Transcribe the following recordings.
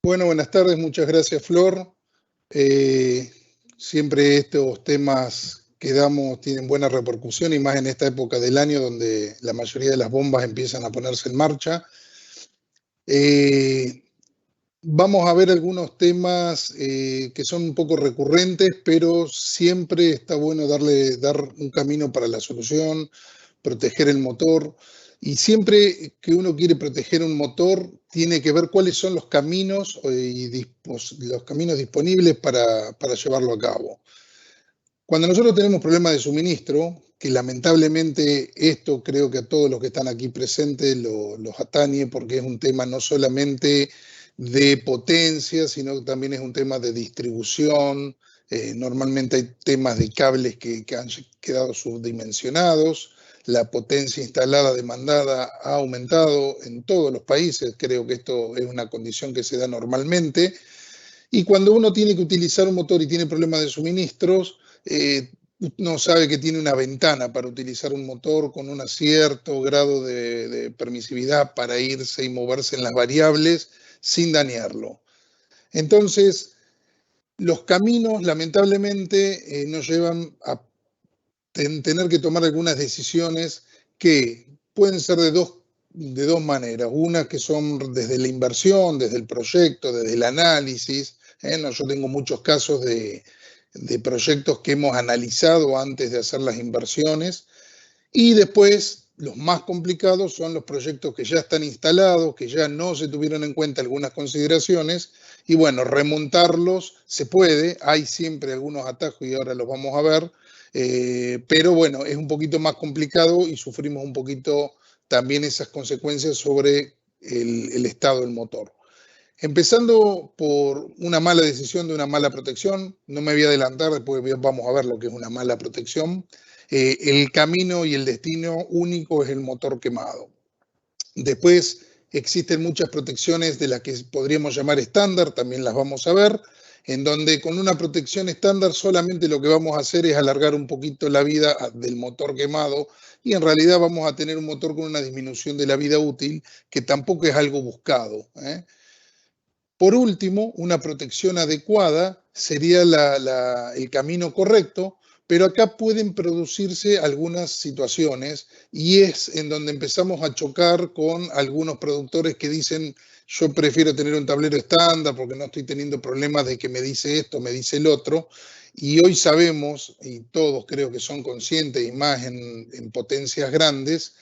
Bueno, buenas tardes, muchas gracias, Flor. Eh, Siempre estos temas que damos tienen buena repercusión y más en esta época del año donde la mayoría de las bombas empiezan a ponerse en marcha. Eh, Vamos a ver algunos temas que son un poco recurrentes, pero siempre está bueno dar un camino para la solución, proteger el motor. Y siempre que uno quiere proteger un motor, tiene que ver cuáles son los caminos los caminos disponibles para llevarlo a cabo. Cuando nosotros tenemos problemas de suministro, que lamentablemente esto creo que a todos los que están aquí presentes los atañe, porque es un tema no solamente de potencia, sino que también es un tema de distribución. Normalmente hay temas de cables que han quedado subdimensionados. La potencia instalada demandada ha aumentado en todos los países. Creo que esto es una condición que se da normalmente. Y cuando uno tiene que utilizar un motor y tiene problemas de suministros, uno sabe que tiene una ventana para utilizar un motor con un cierto grado de permisividad para irse y moverse en las variables sin dañarlo. Entonces, los caminos lamentablemente nos llevan a tener que tomar algunas decisiones que pueden ser de dos maneras. Una que son desde la inversión, desde el proyecto, desde el análisis. No, yo tengo muchos casos de proyectos que hemos analizado antes de hacer las inversiones. Y después, los más complicados son los proyectos que ya están instalados, que ya no se tuvieron en cuenta algunas consideraciones. Y bueno, remontarlos se puede, hay siempre algunos atajos y ahora los vamos a ver, pero bueno, es un poquito más complicado y sufrimos un poquito también esas consecuencias sobre el estado del motor. Empezando por una mala decisión de una mala protección, no me voy a adelantar, después vamos a ver lo que es una mala protección. El camino y el destino único es el motor quemado. Después existen muchas protecciones de las que podríamos llamar estándar, también las vamos a ver, en donde con una protección estándar solamente lo que vamos a hacer es alargar un poquito la vida del motor quemado y en realidad vamos a tener un motor con una disminución de la vida útil que tampoco es algo buscado. Por último, una protección adecuada sería el camino correcto, pero acá pueden producirse algunas situaciones y es en donde empezamos a chocar con algunos productores que dicen yo prefiero tener un tablero estándar porque no estoy teniendo problemas de que me dice esto, me dice el otro. Y hoy sabemos, y todos creo que son conscientes y más en potencias grandes,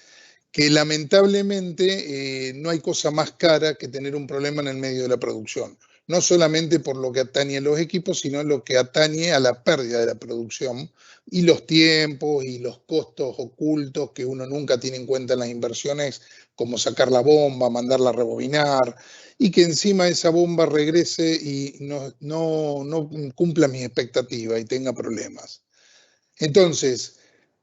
que lamentablemente no hay cosa más cara que tener un problema en el medio de la producción. No solamente por lo que atañe a los equipos, sino lo que atañe a la pérdida de la producción y los tiempos y los costos ocultos que uno nunca tiene en cuenta en las inversiones, como sacar la bomba, mandarla a rebobinar, y que encima esa bomba regrese y no cumpla mis expectativas y tenga problemas. Entonces,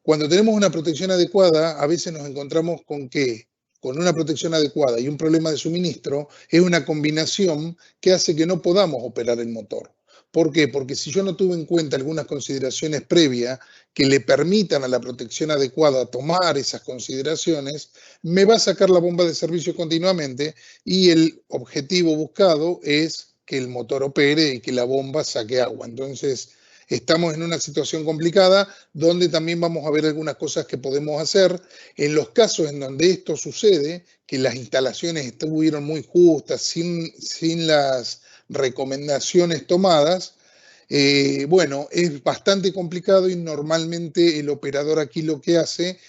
cuando tenemos una protección adecuada, a veces nos encontramos con que con una protección adecuada y un problema de suministro es una combinación que hace que no podamos operar el motor. ¿Por qué? Porque si yo no tuve en cuenta algunas consideraciones previas que le permitan a la protección adecuada tomar esas consideraciones, me va a sacar la bomba de servicio continuamente y el objetivo buscado es que el motor opere y que la bomba saque agua. Entonces, estamos en una situación complicada donde también vamos a ver algunas cosas que podemos hacer. En los casos en donde esto sucede, que las instalaciones estuvieron muy justas, sin las recomendaciones tomadas, bueno, es bastante complicado y normalmente el operador aquí lo que hace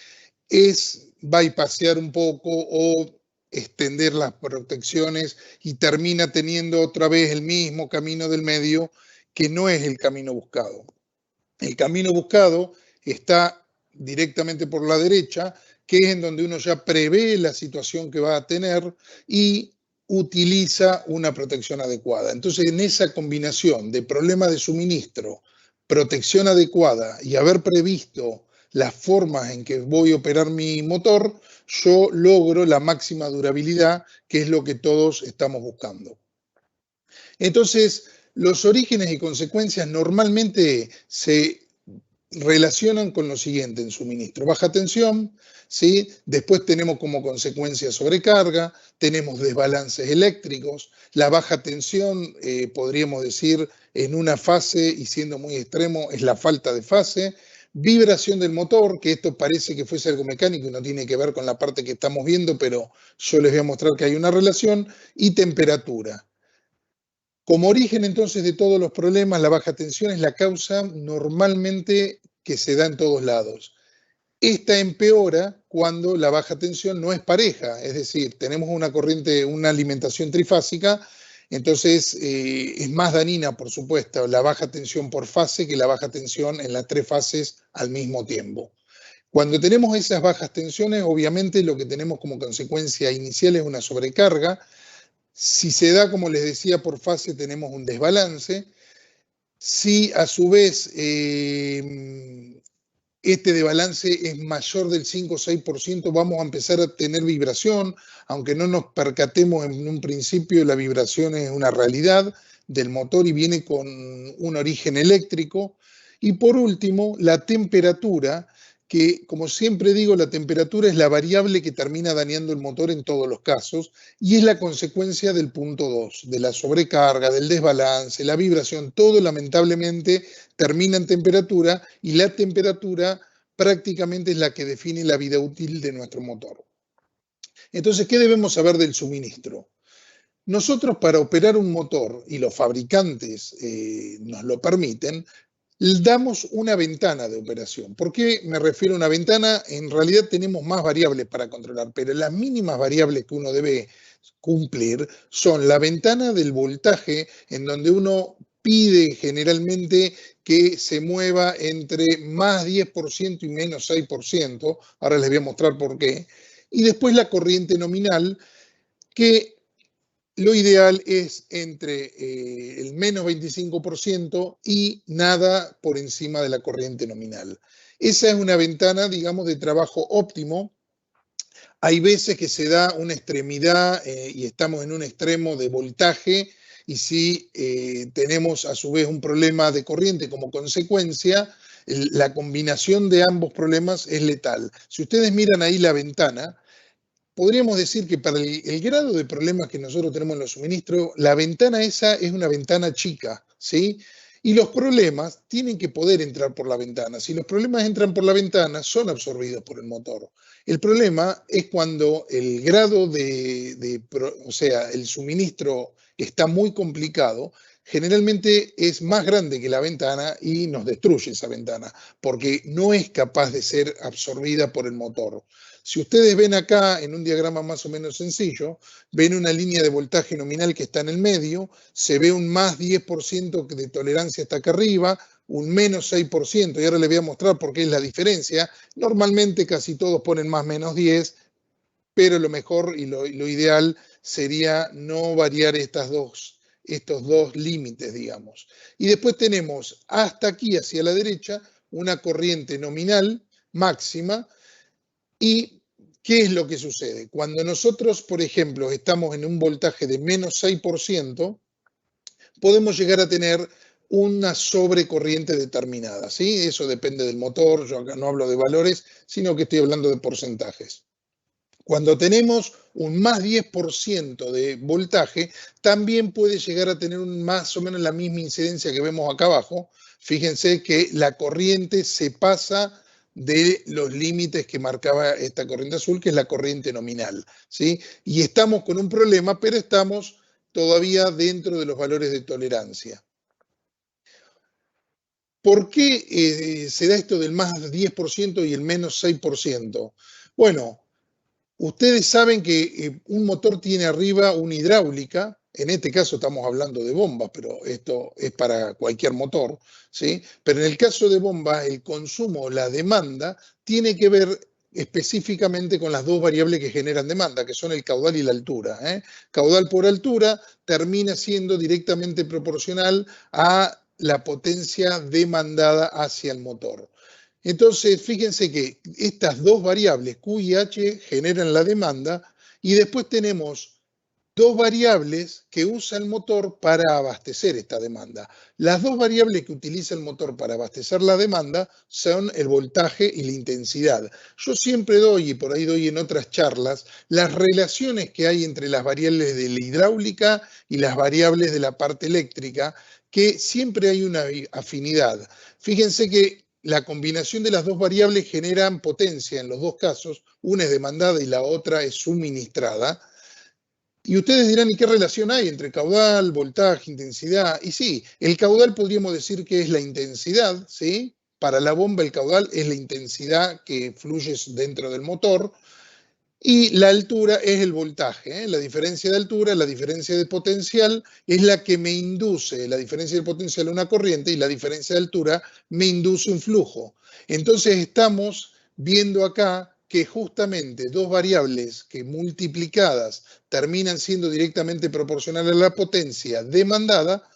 es bypassear un poco o extender las protecciones y termina teniendo otra vez el mismo camino del medio que no es el camino buscado. El camino buscado está directamente por la derecha, que es en donde uno ya prevé la situación que va a tener y utiliza una protección adecuada. Entonces, en esa combinación de problema de suministro, protección adecuada y haber previsto las formas en que voy a operar mi motor, yo logro la máxima durabilidad, que es lo que todos estamos buscando. Entonces, los orígenes y consecuencias normalmente se relacionan con lo siguiente en suministro. Baja tensión, ¿sí? Después tenemos como consecuencia sobrecarga, tenemos desbalances eléctricos, la baja tensión, podríamos decir, en una fase, y siendo muy extremo, es la falta de fase, vibración del motor, que esto parece que fuese algo mecánico y no tiene que ver con la parte que estamos viendo, pero yo les voy a mostrar que hay una relación, y temperatura. Como origen entonces de todos los problemas, la baja tensión es la causa normalmente que se da en todos lados. Esta empeora cuando la baja tensión no es pareja, es decir, tenemos una corriente, una alimentación trifásica, entonces es más dañina, por supuesto, la baja tensión por fase que la baja tensión en las 3 fases al mismo tiempo. Cuando tenemos esas bajas tensiones, obviamente lo que tenemos como consecuencia inicial es una sobrecarga. Si se da, como les decía, por fase, tenemos un desbalance. Si a su vez este desbalance es mayor del 5 o 6%, vamos a empezar a tener vibración, aunque no nos percatemos en un principio, la vibración es una realidad del motor y viene con un origen eléctrico. Y por último, la temperatura, que como siempre digo, la temperatura es la variable que termina dañando el motor en todos los casos y es la consecuencia del punto 2, de la sobrecarga, del desbalance, la vibración, todo lamentablemente termina en temperatura y la temperatura prácticamente es la que define la vida útil de nuestro motor. Entonces, ¿qué debemos saber del suministro? Nosotros para operar un motor, y los fabricantes nos lo permiten, damos una ventana de operación. ¿Por qué me refiero a una ventana? En realidad tenemos más variables para controlar, pero las mínimas variables que uno debe cumplir son la ventana del voltaje, en donde uno pide generalmente que se mueva entre más 10% y menos 6%. Ahora les voy a mostrar por qué. Y después la corriente nominal, que lo ideal es entre el menos 25% y nada por encima de la corriente nominal. Esa es una ventana, digamos, de trabajo óptimo. Hay veces que se da una extremidad y estamos en un extremo de voltaje y si tenemos a su vez un problema de corriente como consecuencia, la combinación de ambos problemas es letal. Si ustedes miran ahí la ventana, podríamos decir que para el grado de problemas que nosotros tenemos en los suministros, la ventana esa es una ventana chica, ¿sí? Y los problemas tienen que poder entrar por la ventana. Si los problemas entran por la ventana, son absorbidos por el motor. El problema es cuando el grado o sea, el suministro está muy complicado, generalmente es más grande que la ventana y nos destruye esa ventana, porque no es capaz de ser absorbida por el motor. Si ustedes ven acá en un diagrama más o menos sencillo, ven una línea de voltaje nominal que está en el medio, se ve un más 10% de tolerancia hasta acá arriba, un menos 6%, y ahora les voy a mostrar por qué es la diferencia. Normalmente casi todos ponen más menos 10, pero lo mejor y lo ideal sería no variar estos dos límites, digamos. Y después tenemos hasta aquí hacia la derecha una corriente nominal máxima. ¿Y qué es lo que sucede? Cuando nosotros, por ejemplo, estamos en un voltaje de menos 6%, podemos llegar a tener una sobrecorriente determinada, ¿sí? Eso depende del motor, yo acá no hablo de valores, sino que estoy hablando de porcentajes. Cuando tenemos un más 10% de voltaje, también puede llegar a tener más o menos la misma incidencia que vemos acá abajo. Fíjense que la corriente se pasa de los límites que marcaba esta corriente azul, que es la corriente nominal, ¿sí? Y estamos con un problema, pero estamos todavía dentro de los valores de tolerancia. ¿Por qué se da esto del más 10% y el menos 6%? Bueno, ustedes saben que un motor tiene arriba una hidráulica, en este caso estamos hablando de bombas, pero esto es para cualquier motor, ¿sí? Pero en el caso de bombas, el consumo, la demanda, tiene que ver específicamente con las dos variables que generan demanda, que son el caudal y la altura, ¿eh? Caudal por altura termina siendo directamente proporcional a la potencia demandada hacia el motor. Entonces, fíjense que estas dos variables, Q y H, generan la demanda y después tenemos dos variables que usa el motor para abastecer esta demanda. Las dos variables que utiliza el motor para abastecer la demanda son el voltaje y la intensidad. Yo siempre doy, y por ahí doy en otras charlas, las relaciones que hay entre las variables de la hidráulica y las variables de la parte eléctrica, que siempre hay una afinidad. Fíjense que la combinación de las dos variables generan potencia en los dos casos, una es demandada y la otra es suministrada. Y ustedes dirán, ¿y qué relación hay entre caudal, voltaje, intensidad? Y sí, el caudal podríamos decir que es la intensidad, ¿sí? Para la bomba el caudal es la intensidad que fluye dentro del motor y la altura es el voltaje, ¿eh? La diferencia de altura, la diferencia de potencial es la que me induce, la diferencia de potencial a una corriente y la diferencia de altura me induce un flujo. Entonces estamos viendo acá que justamente dos variables que multiplicadas terminan siendo directamente proporcionales a la potencia demandada,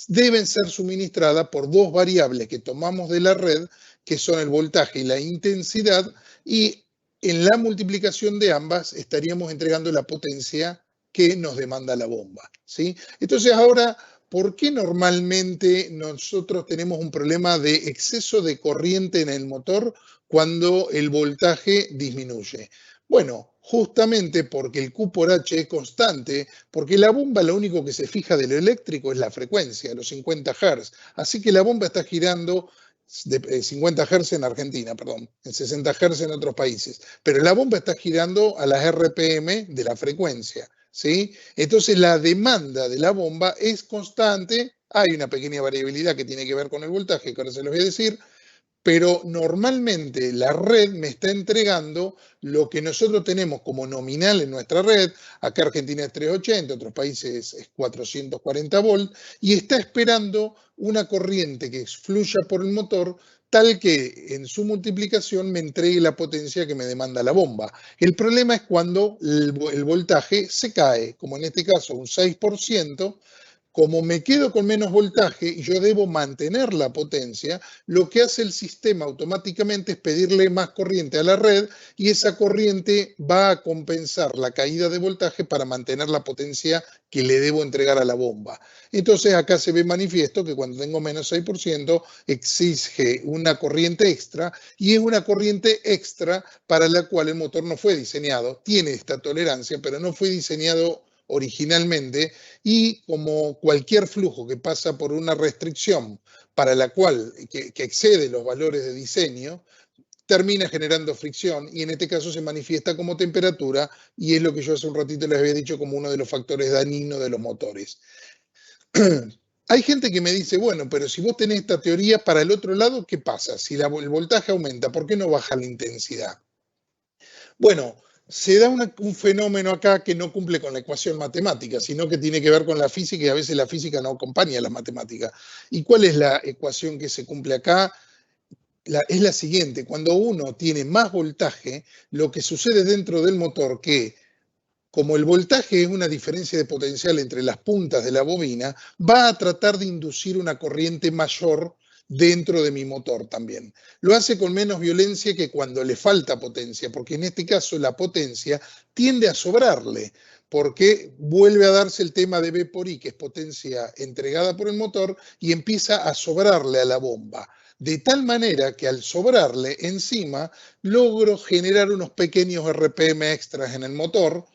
deben ser suministradas por dos variables que tomamos de la red, que son el voltaje y la intensidad, y en la multiplicación de ambas estaríamos entregando la potencia que nos demanda la bomba, ¿sí? Entonces ahora, ¿por qué normalmente nosotros tenemos un problema de exceso de corriente en el motor cuando el voltaje disminuye? Bueno, justamente porque el Q por H es constante, porque la bomba lo único que se fija de lo eléctrico es la frecuencia, los 50 Hz. Así que la bomba está girando de 50 Hz en Argentina, perdón, en 60 Hz en otros países. Pero la bomba está girando a las RPM de la frecuencia, ¿sí? Entonces la demanda de la bomba es constante. Hay una pequeña variabilidad que tiene que ver con el voltaje, que ahora se los voy a decir, pero normalmente la red me está entregando lo que nosotros tenemos como nominal en nuestra red. Acá Argentina es 380, otros países es 440 volts, y está esperando una corriente que fluya por el motor tal que en su multiplicación me entregue la potencia que me demanda la bomba. El problema es cuando el voltaje se cae, como en este caso un 6%. Como me quedo con menos voltaje y yo debo mantener la potencia, lo que hace el sistema automáticamente es pedirle más corriente a la red y esa corriente va a compensar la caída de voltaje para mantener la potencia que le debo entregar a la bomba. Entonces acá se ve manifiesto que cuando tengo menos 6% exige una corriente extra y es una corriente extra para la cual el motor no fue diseñado. Tiene esta tolerancia, pero no fue diseñado originalmente, y como cualquier flujo que pasa por una restricción para la cual que excede los valores de diseño, termina generando fricción y en este caso se manifiesta como temperatura y es lo que yo hace un ratito les había dicho como uno de los factores dañinos de los motores. Hay gente que me dice, bueno, pero si vos tenés esta teoría para el otro lado, ¿qué pasa? Si el voltaje aumenta, ¿por qué no baja la intensidad? Bueno, se da un fenómeno acá que no cumple con la ecuación matemática, sino que tiene que ver con la física y a veces la física no acompaña a la matemática. ¿Y cuál es la ecuación que se cumple acá? Es la siguiente, cuando uno tiene más voltaje, lo que sucede dentro del motor que como el voltaje es una diferencia de potencial entre las puntas de la bobina, va a tratar de inducir una corriente mayor dentro de mi motor también. Lo hace con menos violencia que cuando le falta potencia, porque en este caso la potencia tiende a sobrarle, porque vuelve a darse el tema de B por I, que es potencia entregada por el motor, y empieza a sobrarle a la bomba. De tal manera que al sobrarle encima, logro generar unos pequeños RPM extras en el motor.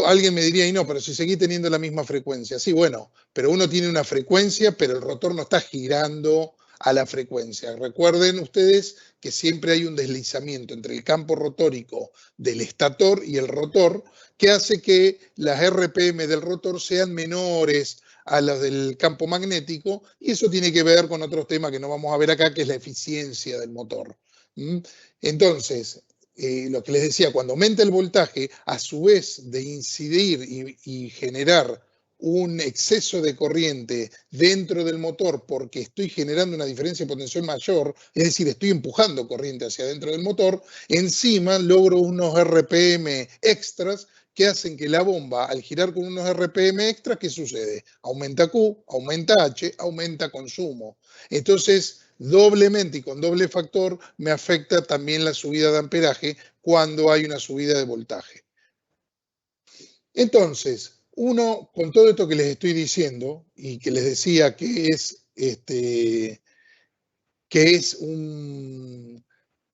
Alguien me diría, y no, pero si seguís teniendo la misma frecuencia. Sí, bueno, pero uno tiene una frecuencia, pero el rotor no está girando a la frecuencia. Recuerden ustedes que siempre hay un deslizamiento entre el campo rotórico del estator y el rotor que hace que las RPM del rotor sean menores a las del campo magnético y eso tiene que ver con otros temas que no vamos a ver acá, que es la eficiencia del motor. Entonces, lo que les decía, cuando aumenta el voltaje, a su vez de incidir y generar un exceso de corriente dentro del motor porque estoy generando una diferencia de potencial mayor, es decir, estoy empujando corriente hacia dentro del motor, encima logro unos RPM extras que hacen que la bomba, al girar con unos RPM extras, ¿qué sucede? Aumenta Q, aumenta H, aumenta consumo. Entonces, doblemente y con doble factor me afecta también la subida de amperaje cuando hay una subida de voltaje. Entonces, uno, con todo esto que les estoy diciendo y que les decía que es un,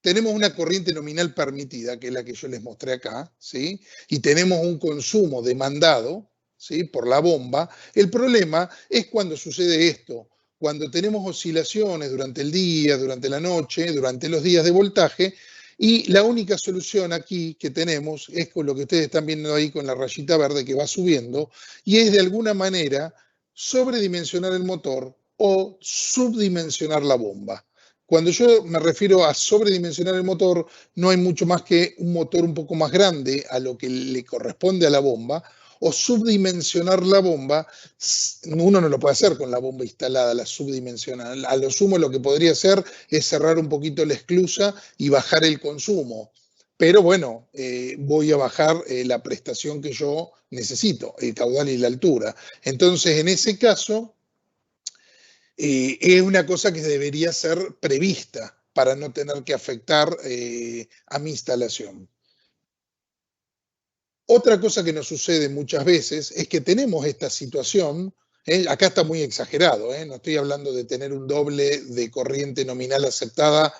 tenemos una corriente nominal permitida, que es la que yo les mostré acá, ¿sí? Y tenemos un consumo demandado, ¿sí? Por la bomba. El problema es cuando sucede esto, cuando tenemos oscilaciones durante el día, durante la noche, durante los días de voltaje, y la única solución aquí que tenemos es con lo que ustedes están viendo ahí con la rayita verde que va subiendo, y es de alguna manera sobredimensionar el motor o subdimensionar la bomba. Cuando yo me refiero a sobredimensionar el motor, no hay mucho más que un motor un poco más grande a lo que le corresponde a la bomba, o subdimensionar la bomba, uno no lo puede hacer con la bomba instalada, la subdimensiona. A lo sumo lo que podría hacer es cerrar un poquito la esclusa y bajar el consumo. Pero bueno, voy a bajar la prestación que yo necesito, el caudal y la altura. Entonces, en ese caso, es una cosa que debería ser prevista para no tener que afectar a mi instalación. Otra cosa que nos sucede muchas veces es que tenemos esta situación, acá está muy exagerado, no estoy hablando de tener un doble de corriente nominal aceptada,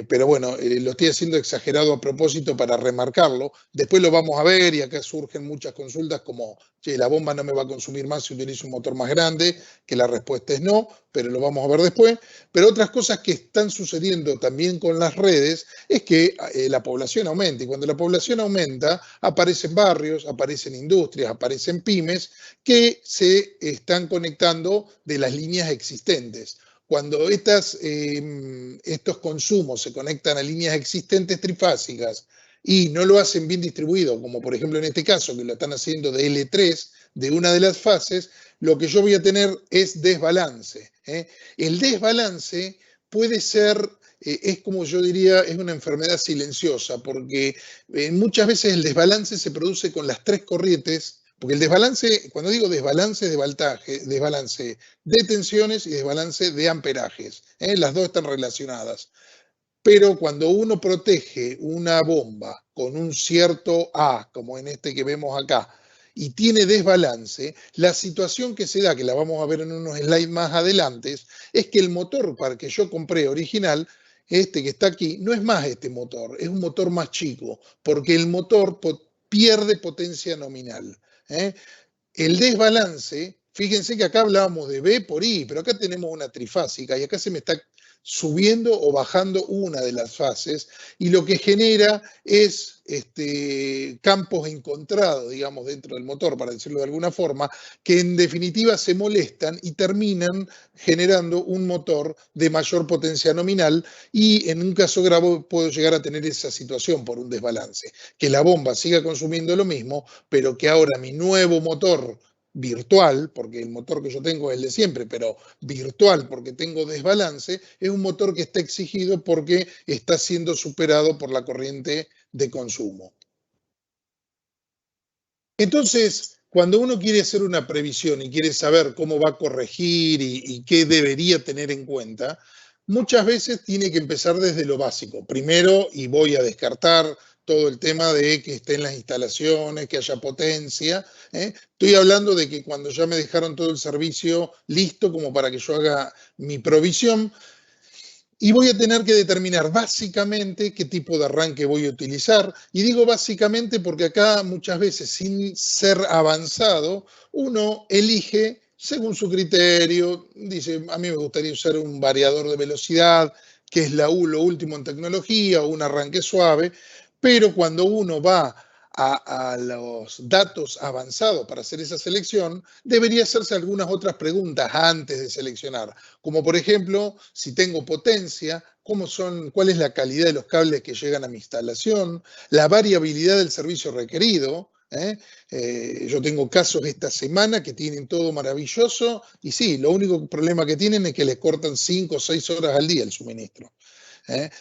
pero bueno, lo estoy haciendo exagerado a propósito para remarcarlo. Después lo vamos a ver y acá surgen muchas consultas como, che, la bomba no me va a consumir más si utilizo un motor más grande, que la respuesta es no, pero lo vamos a ver después. Pero otras cosas que están sucediendo también con las redes es que la población aumenta y cuando la población aumenta aparecen barrios, aparecen industrias, aparecen pymes que se están conectando de las líneas existentes. Cuando estos consumos se conectan a líneas existentes trifásicas y no lo hacen bien distribuido, como por ejemplo en este caso, que lo están haciendo de L3, de una de las fases, lo que yo voy a tener es desbalance. El desbalance puede ser, es como yo diría, es una enfermedad silenciosa, porque muchas veces el desbalance se produce con las tres corrientes, porque el desbalance, cuando digo desbalance, es de voltaje, desbalance de tensiones y desbalance de amperajes. Las dos están relacionadas. Pero cuando uno protege una bomba con un cierto A, como en este que vemos acá, y tiene desbalance, la situación que se da, que la vamos a ver en unos slides más adelante, es que el motor para que yo compré original, este que está aquí, no es más este motor, es un motor más chico, porque el motor pierde potencia nominal. ¿eh? El desbalance, fíjense que acá hablábamos de B por I, pero acá tenemos una trifásica y acá se me está subiendo o bajando una de las fases y lo que genera es campos encontrados, digamos, dentro del motor, para decirlo de alguna forma, que en definitiva se molestan y terminan generando un motor de mayor potencia nominal y en un caso grave puedo llegar a tener esa situación por un desbalance, que la bomba siga consumiendo lo mismo, pero que ahora mi nuevo motor virtual, porque el motor que yo tengo es el de siempre, pero virtual porque tengo desbalance, es un motor que está exigido porque está siendo superado por la corriente de consumo. Entonces, cuando uno quiere hacer una previsión y quiere saber cómo va a corregir y qué debería tener en cuenta, muchas veces tiene que empezar desde lo básico. Primero, y voy a descartar todo el tema de que estén las instalaciones, que haya potencia. Estoy hablando de que cuando ya me dejaron todo el servicio listo como para que yo haga mi provisión, y voy a tener que determinar básicamente qué tipo de arranque voy a utilizar. Y digo básicamente porque acá muchas veces, sin ser avanzado, uno elige según su criterio. Dice, a mí me gustaría usar un variador de velocidad, que es lo último en tecnología, o un arranque suave. Pero cuando uno va a los datos avanzados para hacer esa selección, debería hacerse algunas otras preguntas antes de seleccionar, como por ejemplo, si tengo potencia, cuál es la calidad de los cables que llegan a mi instalación, la variabilidad del servicio requerido. Yo tengo casos esta semana que tienen todo maravilloso y sí, lo único problema que tienen es que les cortan 5 o 6 horas al día el suministro.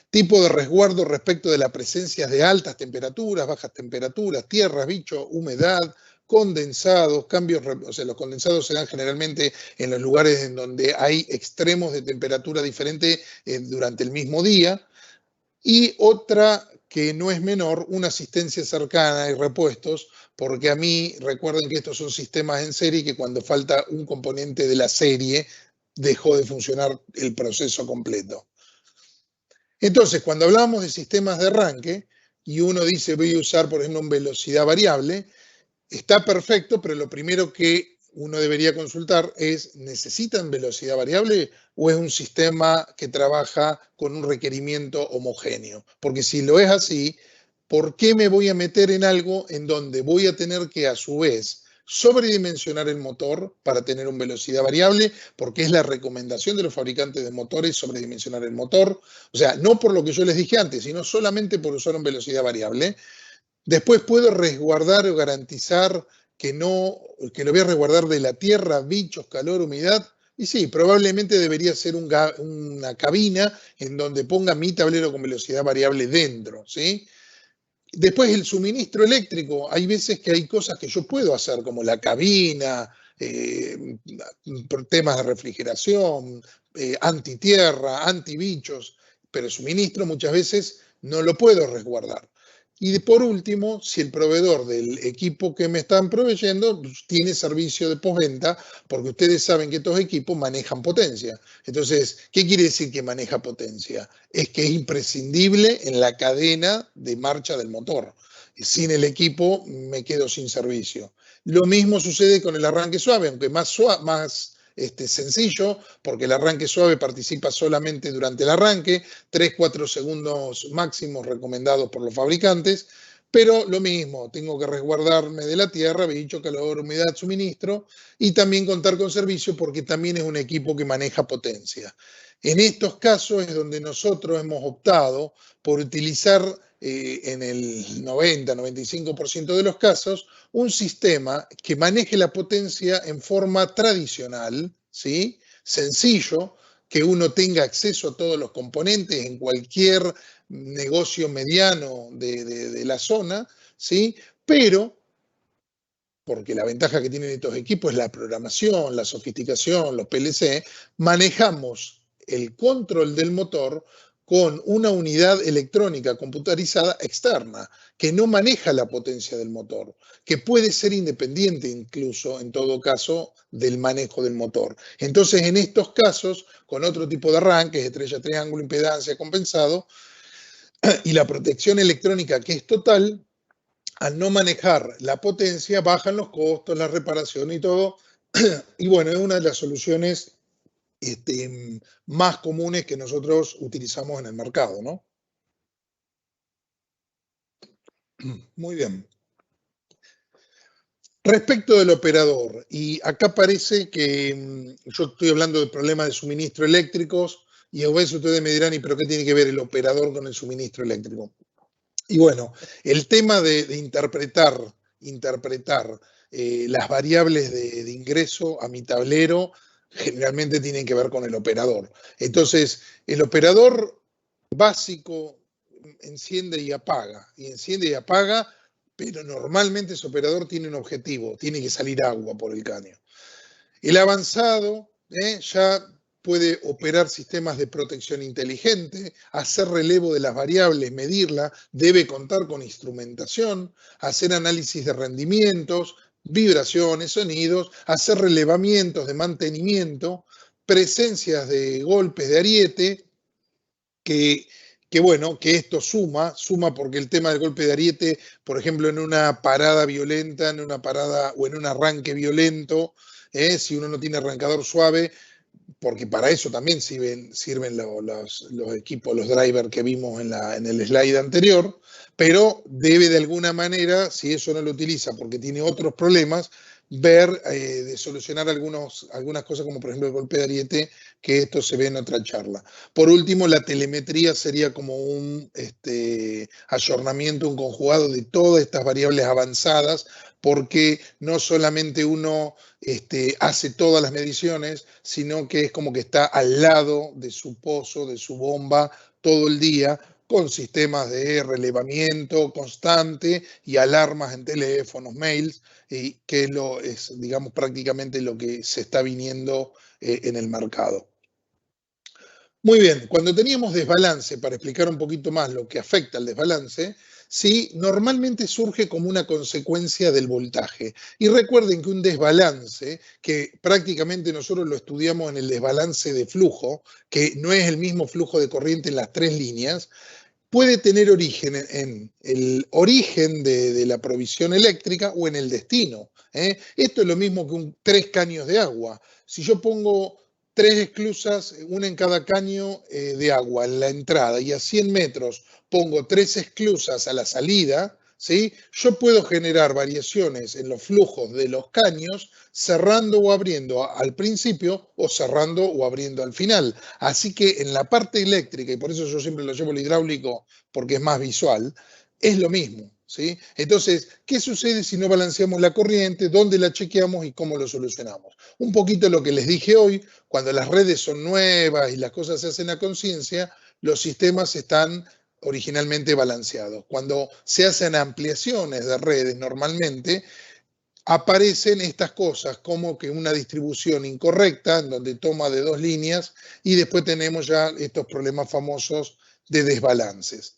Tipo de resguardo respecto de la presencia de altas temperaturas, bajas temperaturas, tierras, bichos, humedad, condensados, cambios, o sea, los condensados se dan generalmente en los lugares en donde hay extremos de temperatura diferente durante el mismo día. Y otra que no es menor una asistencia cercana y repuestos, porque a mí, recuerden que estos son sistemas en serie que cuando falta un componente de la serie, dejó de funcionar el proceso completo. Entonces, cuando hablamos de sistemas de arranque y uno dice voy a usar, por ejemplo, una velocidad variable, está perfecto, pero lo primero que uno debería consultar es, ¿necesitan velocidad variable o es un sistema que trabaja con un requerimiento homogéneo? Porque si lo es así, ¿por qué me voy a meter en algo en donde voy a tener que a su vez sobredimensionar el motor para tener una velocidad variable? Porque es la recomendación de los fabricantes de motores sobredimensionar el motor. O sea, no por lo que yo les dije antes, sino solamente por usar una velocidad variable. Después puedo resguardar o garantizar que que lo voy a resguardar de la tierra, bichos, calor, humedad. Y sí, probablemente debería ser una cabina en donde ponga mi tablero con velocidad variable dentro, ¿sí? Después el suministro eléctrico. Hay veces que hay cosas que yo puedo hacer, como la cabina, temas de refrigeración, antitierra, antibichos, pero el suministro muchas veces no lo puedo resguardar. Y por último, si el proveedor del equipo que me están proveyendo tiene servicio de postventa, porque ustedes saben que estos equipos manejan potencia. Entonces, ¿qué quiere decir que maneja potencia? Es que es imprescindible en la cadena de marcha del motor. Sin el equipo me quedo sin servicio. Lo mismo sucede con el arranque suave, aunque más sencillo, porque el arranque suave participa solamente durante el arranque, 3-4 segundos máximos recomendados por los fabricantes, pero lo mismo, tengo que resguardarme de la tierra, bicho, calor, humedad, suministro, y también contar con servicio porque también es un equipo que maneja potencia. En estos casos es donde nosotros hemos optado por utilizar en el 90-95% de los casos un sistema que maneje la potencia en forma tradicional, ¿sí? Sencillo, que uno tenga acceso a todos los componentes en cualquier negocio mediano de la zona, ¿sí? Pero, porque la ventaja que tienen estos equipos es la programación, la sofisticación, los PLC, manejamos el control del motor con una unidad electrónica computarizada externa que no maneja la potencia del motor, que puede ser independiente incluso, en todo caso, del manejo del motor. Entonces, en estos casos, con otro tipo de arranques, estrella, triángulo, impedancia, compensado, y la protección electrónica que es total, al no manejar la potencia, bajan los costos, la reparación y todo. Y bueno, es una de las soluciones más comunes que nosotros utilizamos en el mercado, ¿no? Muy bien. Respecto del operador, y acá parece que yo estoy hablando de problemas de suministro eléctricos, y a veces ustedes me dirán, ¿y pero qué tiene que ver el operador con el suministro eléctrico? Y bueno, el tema de interpretar las variables de ingreso a mi tablero generalmente tienen que ver con el operador. Entonces, el operador básico enciende y apaga, pero normalmente ese operador tiene un objetivo, tiene que salir agua por el caño. El avanzado ya puede operar sistemas de protección inteligente, hacer relevo de las variables, medirla, debe contar con instrumentación, hacer análisis de rendimientos, vibraciones, sonidos, hacer relevamientos de mantenimiento, presencias de golpes de ariete, bueno, que esto suma porque el tema del golpe de ariete, por ejemplo, en una parada violenta, en una parada o en un arranque violento, si uno no tiene arrancador suave, porque para eso también sirven los equipos, los drivers que vimos en el slide anterior, pero debe de alguna manera, si eso no lo utiliza porque tiene otros problemas, ver de solucionar algunas cosas como por ejemplo el golpe de ariete, que esto se ve en otra charla. Por último, la telemetría sería como un ayornamiento, un conjugado de todas estas variables avanzadas, porque no solamente uno hace todas las mediciones, sino que es como que está al lado de su pozo, de su bomba, todo el día, con sistemas de relevamiento constante y alarmas en teléfonos, mails, que es, digamos, prácticamente lo que se está viniendo en el mercado. Muy bien, cuando teníamos desbalance, para explicar un poquito más lo que afecta al desbalance, sí, normalmente surge como una consecuencia del voltaje. Y recuerden que un desbalance, que prácticamente nosotros lo estudiamos en el desbalance de flujo, que no es el mismo flujo de corriente en las tres líneas, puede tener origen en el origen de la provisión eléctrica o en el destino. Esto es lo mismo que tres caños de agua. Si yo pongo tres esclusas, una en cada caño de agua en la entrada y a 100 metros pongo tres esclusas a la salida, ¿sí? Yo puedo generar variaciones en los flujos de los caños cerrando o abriendo al principio o cerrando o abriendo al final. Así que en la parte eléctrica, y por eso yo siempre lo llevo al hidráulico porque es más visual, es lo mismo. ¿Sí? Entonces, ¿qué sucede si no balanceamos la corriente? ¿Dónde la chequeamos y cómo lo solucionamos? Un poquito lo que les dije hoy, cuando las redes son nuevas y las cosas se hacen a conciencia, los sistemas están originalmente balanceados. Cuando se hacen ampliaciones de redes normalmente, aparecen estas cosas como que una distribución incorrecta en donde toma de dos líneas y después tenemos ya estos problemas famosos de desbalances.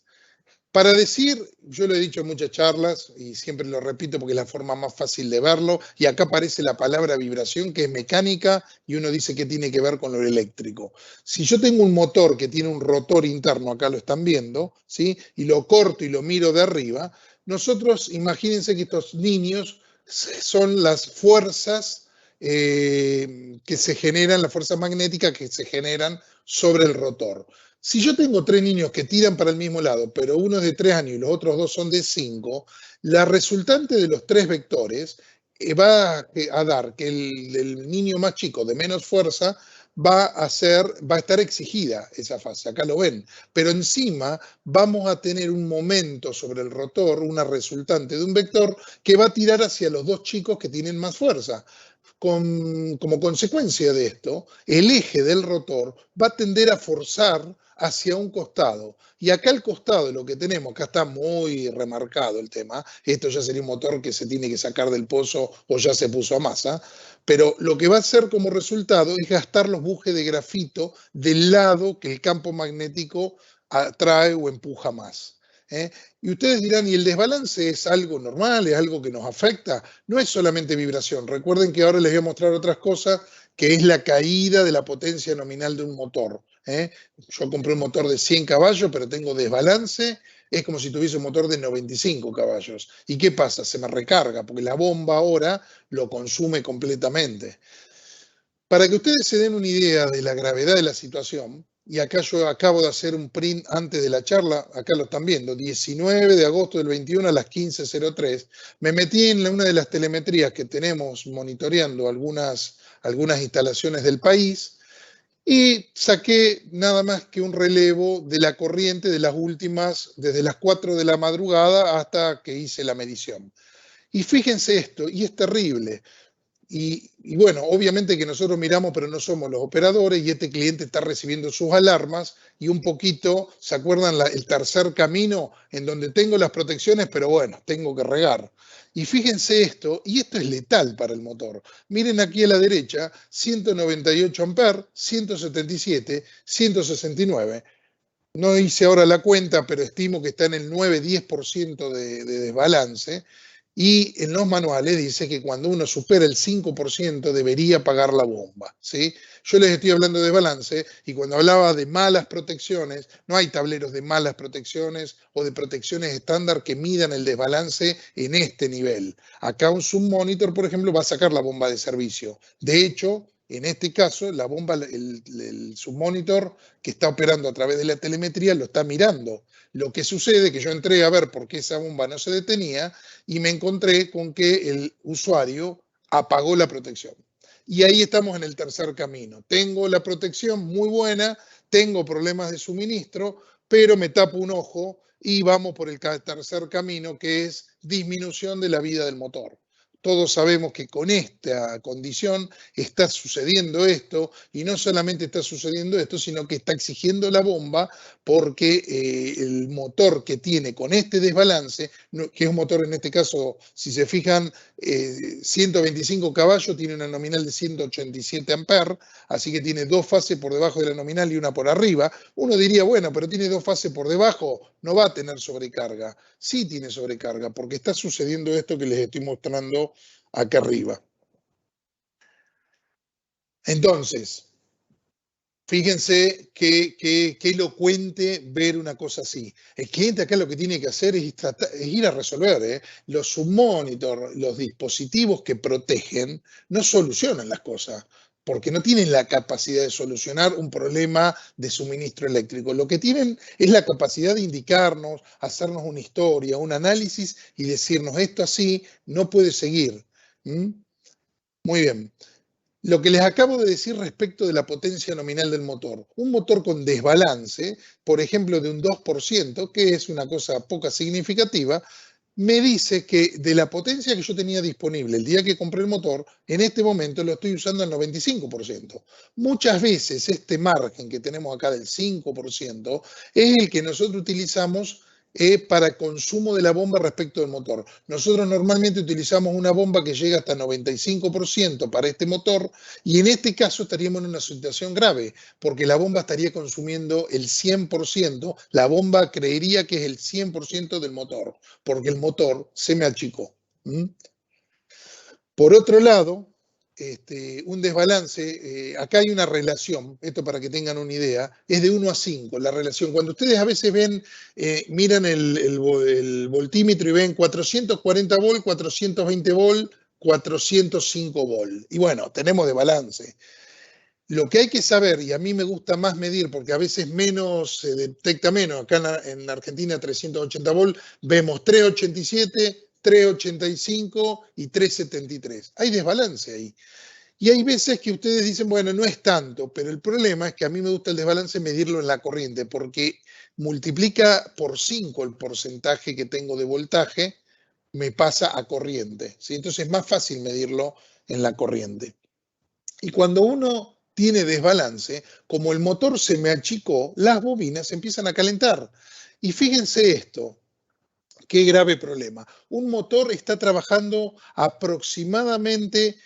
Para decir, yo lo he dicho en muchas charlas y siempre lo repito porque es la forma más fácil de verlo, y acá aparece la palabra vibración que es mecánica y uno dice que tiene que ver con lo eléctrico. Si yo tengo un motor que tiene un rotor interno, acá lo están viendo, ¿sí? Y lo corto y lo miro de arriba, nosotros imagínense que estos niños son las fuerzas que se generan, las fuerzas magnéticas que se generan sobre el rotor. Si yo tengo tres niños que tiran para el mismo lado, pero uno es de 3 años y los otros dos son de 5, la resultante de los tres vectores va a dar que el niño más chico de menos fuerza va a estar exigida esa fase, acá lo ven, pero encima vamos a tener un momento sobre el rotor, una resultante de un vector que va a tirar hacia los dos chicos que tienen más fuerza. Como consecuencia de esto, el eje del rotor va a tender a forzar hacia un costado. Y acá al costado lo que tenemos, acá está muy remarcado el tema, esto ya sería un motor que se tiene que sacar del pozo o ya se puso a masa, pero lo que va a hacer como resultado es gastar los bujes de grafito del lado que el campo magnético atrae o empuja más. ¿Eh? Y ustedes dirán, ¿y el desbalance es algo normal? ¿Es algo que nos afecta? No es solamente vibración. Recuerden que ahora les voy a mostrar otras cosas, que es la caída de la potencia nominal de un motor. Yo compré un motor de 100 caballos, pero tengo desbalance. Es como si tuviese un motor de 95 caballos. ¿Y qué pasa? Se me recarga, porque la bomba ahora lo consume completamente. Para que ustedes se den una idea de la gravedad de la situación, y acá yo acabo de hacer un print antes de la charla, acá lo están viendo, 19 de agosto del 21 a las 15:03, me metí en una de las telemetrías que tenemos monitoreando algunas instalaciones del país y saqué nada más que un relevo de la corriente de las últimas, desde las 4 de la madrugada hasta que hice la medición. Y fíjense esto, y es terrible. Y bueno, obviamente que nosotros miramos, pero no somos los operadores y este cliente está recibiendo sus alarmas y un poquito, ¿se acuerdan el tercer camino en donde tengo las protecciones, pero bueno, tengo que regar? Y fíjense esto, y esto es letal para el motor. Miren aquí a la derecha, 198 amperes, 177, 169. No hice ahora la cuenta, pero estimo que está en el 9-10% de desbalance. Y en los manuales dice que cuando uno supera el 5% debería apagar la bomba. ¿Sí? Yo les estoy hablando de desbalance y cuando hablaba de malas protecciones, no hay tableros de malas protecciones o de protecciones estándar que midan el desbalance en este nivel. Acá un submonitor, por ejemplo, va a sacar la bomba de servicio. De hecho, en este caso, la bomba, el submonitor que está operando a través de la telemetría lo está mirando. Lo que sucede es que yo entré a ver por qué esa bomba no se detenía y me encontré con que el usuario apagó la protección. Y ahí estamos en el tercer camino. Tengo la protección muy buena, tengo problemas de suministro, pero me tapo un ojo y vamos por el tercer camino, que es disminución de la vida del motor. Todos sabemos que con esta condición está sucediendo esto, y no solamente está sucediendo esto, sino que está exigiendo la bomba porque el motor que tiene con este desbalance, que es un motor en este caso, si se fijan, 125 caballos, tiene una nominal de 187 amperes, así que tiene dos fases por debajo de la nominal y una por arriba. Uno diría, bueno, pero tiene dos fases por debajo, no va a tener sobrecarga. Sí tiene sobrecarga, porque está sucediendo esto que les estoy mostrando acá arriba. Entonces, fíjense qué elocuente ver una cosa así. El cliente acá lo que tiene que hacer es ir a resolver. Los submonitor, los dispositivos que protegen, no solucionan las cosas, porque no tienen la capacidad de solucionar un problema de suministro eléctrico. Lo que tienen es la capacidad de indicarnos, hacernos una historia, un análisis y decirnos esto así no puede seguir. ¿Mm? Muy bien. Lo que les acabo de decir respecto de la potencia nominal del motor. Un motor con desbalance, por ejemplo, de un 2%, que es una cosa poca significativa, me dice que de la potencia que yo tenía disponible el día que compré el motor, en este momento lo estoy usando al 95%. Muchas veces este margen que tenemos acá del 5% es el que nosotros utilizamos para consumo de la bomba respecto del motor. Nosotros normalmente utilizamos una bomba que llega hasta 95% para este motor y en este caso estaríamos en una situación grave porque la bomba estaría consumiendo el 100%, la bomba creería que es el 100% del motor porque el motor se me achicó. ¿Mm? Por otro lado, un desbalance, acá hay una relación, esto para que tengan una idea, es de 1 a 5 la relación. Cuando ustedes a veces ven, miran el voltímetro y ven 440 volt, 420 volt, 405 volt. Y bueno, tenemos desbalance. Lo que hay que saber, y a mí me gusta más medir, porque a veces menos se detecta menos, acá en Argentina 380 volt, vemos 387, 385 y 373. Hay desbalance ahí. Y hay veces que ustedes dicen, bueno, no es tanto, pero el problema es que a mí me gusta el desbalance medirlo en la corriente, porque multiplica por 5 el porcentaje que tengo de voltaje, me pasa a corriente. ¿Sí? Entonces es más fácil medirlo en la corriente. Y cuando uno tiene desbalance, como el motor se me achicó, las bobinas empiezan a calentar. Y fíjense esto, qué grave problema. Un motor está trabajando aproximadamente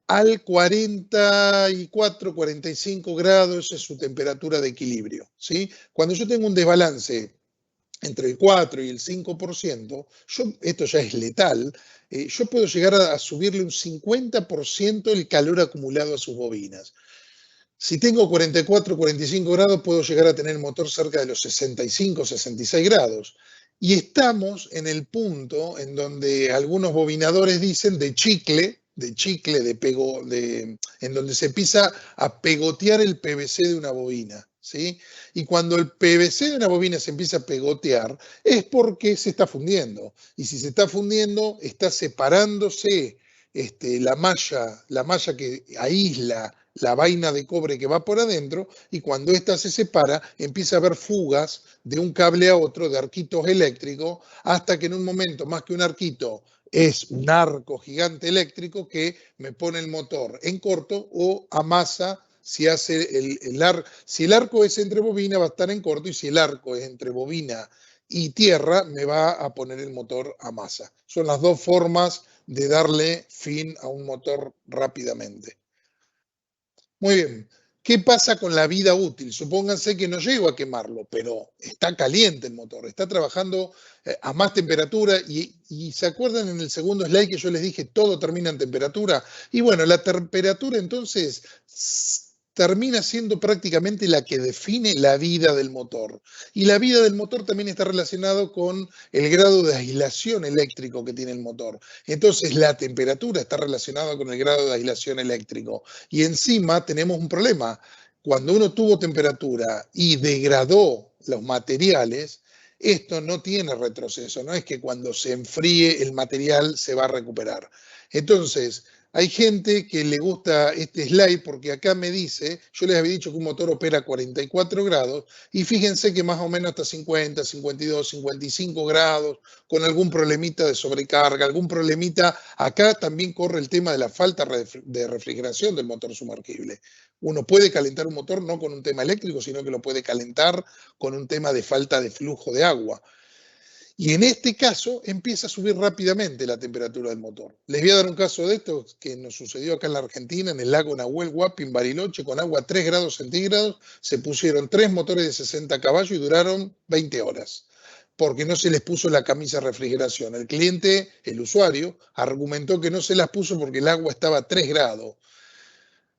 al 44, 45 grados, es su temperatura de equilibrio. ¿Sí? Cuando yo tengo un desbalance entre el 4 y el 5%, esto ya es letal, yo puedo llegar a subirle un 50% el calor acumulado a sus bobinas. Si tengo 44, 45 grados, puedo llegar a tener el motor cerca de los 65, 66 grados. Y estamos en el punto en donde algunos bobinadores dicen de chicle, en donde se empieza a pegotear el PVC de una bobina. ¿Sí? Y cuando el PVC de una bobina se empieza a pegotear, es porque se está fundiendo. Y si se está fundiendo, está separándose la malla que aísla la vaina de cobre que va por adentro, y cuando ésta se separa, empieza a haber fugas de un cable a otro, de arquitos eléctricos, hasta que en un momento, más que un arquito, es un arco gigante eléctrico que me pone el motor en corto o amasa. Si el arco es entre bobina, va a estar en corto, y si el arco es entre bobina y tierra, me va a poner el motor a masa. Son las dos formas de darle fin a un motor rápidamente. Muy bien. ¿Qué pasa con la vida útil? Supónganse que no llego a quemarlo, pero está caliente el motor, está trabajando a más temperatura y ¿se acuerdan en el segundo slide que yo les dije todo termina en temperatura? Y bueno, la temperatura entonces termina siendo prácticamente la que define la vida del motor. Y la vida del motor también está relacionado con el grado de aislación eléctrico que tiene el motor. Entonces la temperatura está relacionada con el grado de aislación eléctrico. Y encima tenemos un problema. Cuando uno tuvo temperatura y degradó los materiales, esto no tiene retroceso, no es que cuando se enfríe el material se va a recuperar. Entonces, hay gente que le gusta este slide porque acá me dice, yo les había dicho que un motor opera a 44 grados y fíjense que más o menos hasta 50, 52, 55 grados, con algún problemita de sobrecarga, algún problemita. Acá también corre el tema de la falta de refrigeración del motor sumergible. Uno puede calentar un motor no con un tema eléctrico, sino que lo puede calentar con un tema de falta de flujo de agua. Y en este caso empieza a subir rápidamente la temperatura del motor. Les voy a dar un caso de esto que nos sucedió acá en la Argentina, en el lago Nahuel Huapi, en Bariloche, con agua a 3 grados centígrados. Se pusieron 3 motores de 60 caballos y duraron 20 horas, porque no se les puso la camisa de refrigeración. El cliente, el usuario, argumentó que no se las puso porque el agua estaba a 3 grados.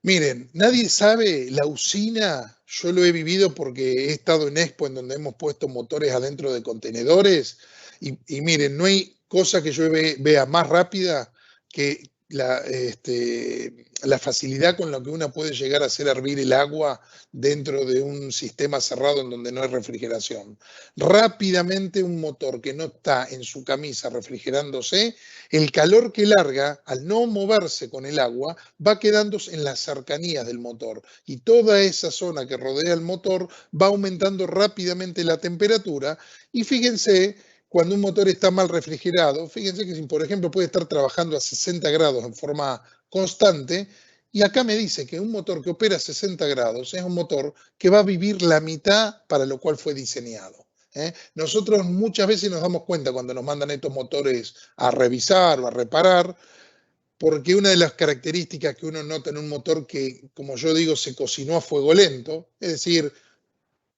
Miren, nadie sabe la usina, yo lo he vivido porque he estado en Expo en donde hemos puesto motores adentro de contenedores y miren, no hay cosa que yo vea más rápida que la facilidad con la que uno puede llegar a hacer hervir el agua dentro de un sistema cerrado en donde no hay refrigeración. Rápidamente un motor que no está en su camisa refrigerándose, el calor que larga al no moverse con el agua va quedando en las cercanías del motor y toda esa zona que rodea el motor va aumentando rápidamente la temperatura y fíjense, cuando un motor está mal refrigerado, fíjense que si por ejemplo puede estar trabajando a 60 grados en forma constante, y acá me dice que un motor que opera a 60 grados es un motor que va a vivir la mitad para lo cual fue diseñado. Nosotros muchas veces nos damos cuenta cuando nos mandan estos motores a revisar o a reparar, porque una de las características que uno nota en un motor que, como yo digo, se cocinó a fuego lento, es decir,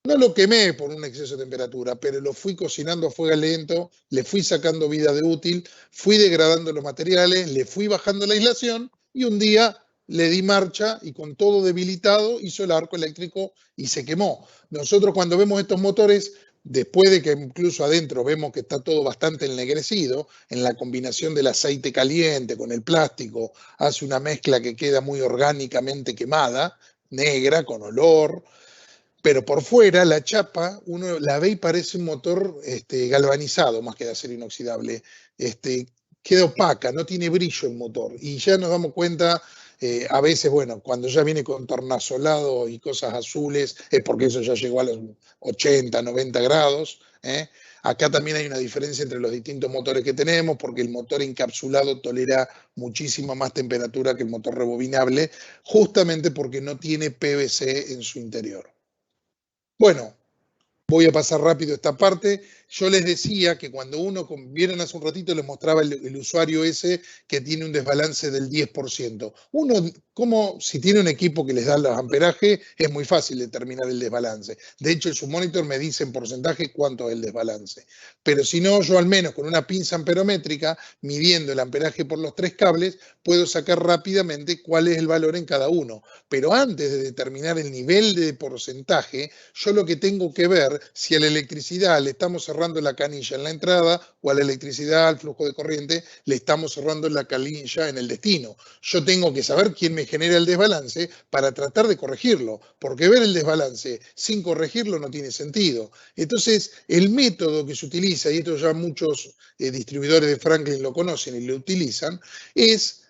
no lo quemé por un exceso de temperatura, pero lo fui cocinando a fuego lento, le fui sacando vida de útil, fui degradando los materiales, le fui bajando la aislación y un día le di marcha y con todo debilitado hizo el arco eléctrico y se quemó. Nosotros cuando vemos estos motores, después de que incluso adentro vemos que está todo bastante ennegrecido, en la combinación del aceite caliente con el plástico, hace una mezcla que queda muy orgánicamente quemada, negra, con olor, pero por fuera la chapa uno la ve y parece un motor galvanizado más que de acero inoxidable. Queda opaca, no tiene brillo el motor. Y ya nos damos cuenta, a veces, bueno, cuando ya viene con tornasolado y cosas azules, es porque eso ya llegó a los 80, 90 grados. Acá también hay una diferencia entre los distintos motores que tenemos, porque el motor encapsulado tolera muchísima más temperatura que el motor rebobinable, justamente porque no tiene PVC en su interior. Bueno, voy a pasar rápido esta parte. Yo les decía que cuando vieron hace un ratito, les mostraba el usuario ese que tiene un desbalance del 10%. Uno, como si tiene un equipo que les da los amperajes, es muy fácil determinar el desbalance. De hecho, en su monitor me dice en porcentaje cuánto es el desbalance. Pero si no, yo al menos con una pinza amperométrica, midiendo el amperaje por los 3 cables, puedo sacar rápidamente cuál es el valor en cada uno. Pero antes de determinar el nivel de porcentaje, yo lo que tengo que ver si a la electricidad le estamos cerrando la canilla en la entrada o a la electricidad, al flujo de corriente, le estamos cerrando la canilla en el destino. Yo tengo que saber quién me genera el desbalance para tratar de corregirlo, porque ver el desbalance sin corregirlo no tiene sentido. Entonces, el método que se utiliza, y esto ya muchos distribuidores de Franklin lo conocen y lo utilizan, es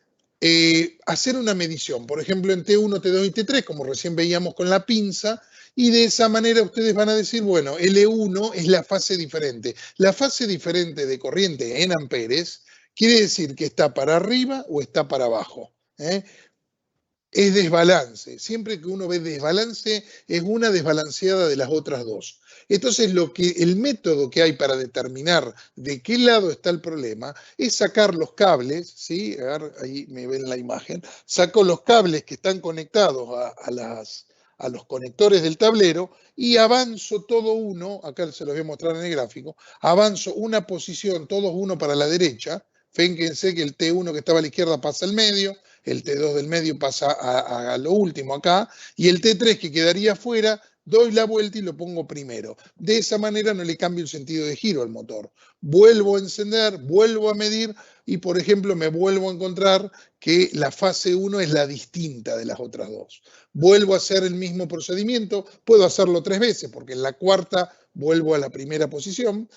hacer una medición, por ejemplo en T1, T2 y T3, como recién veíamos con la pinza, y de esa manera ustedes van a decir, bueno, L1 es la fase diferente. La fase diferente de corriente en amperes quiere decir que está para arriba o está para abajo. Es desbalance. Siempre que uno ve desbalance, es una desbalanceada de las otras dos. Entonces, el método que hay para determinar de qué lado está el problema es sacar los cables, ¿sí? Ahí me ven la imagen, saco los cables que están conectados a los conectores del tablero y avanzo todo uno, acá se los voy a mostrar en el gráfico, avanzo una posición, todos uno para la derecha. Fíjense que el T1 que estaba a la izquierda pasa al medio, el T2 del medio pasa a lo último acá, y el T3 que quedaría afuera, doy la vuelta y lo pongo primero. De esa manera no le cambio el sentido de giro al motor. Vuelvo a encender, vuelvo a medir y, por ejemplo, me vuelvo a encontrar que la fase 1 es la distinta de las otras dos. Vuelvo a hacer el mismo procedimiento, puedo hacerlo 3 veces, porque en la cuarta vuelvo a la primera posición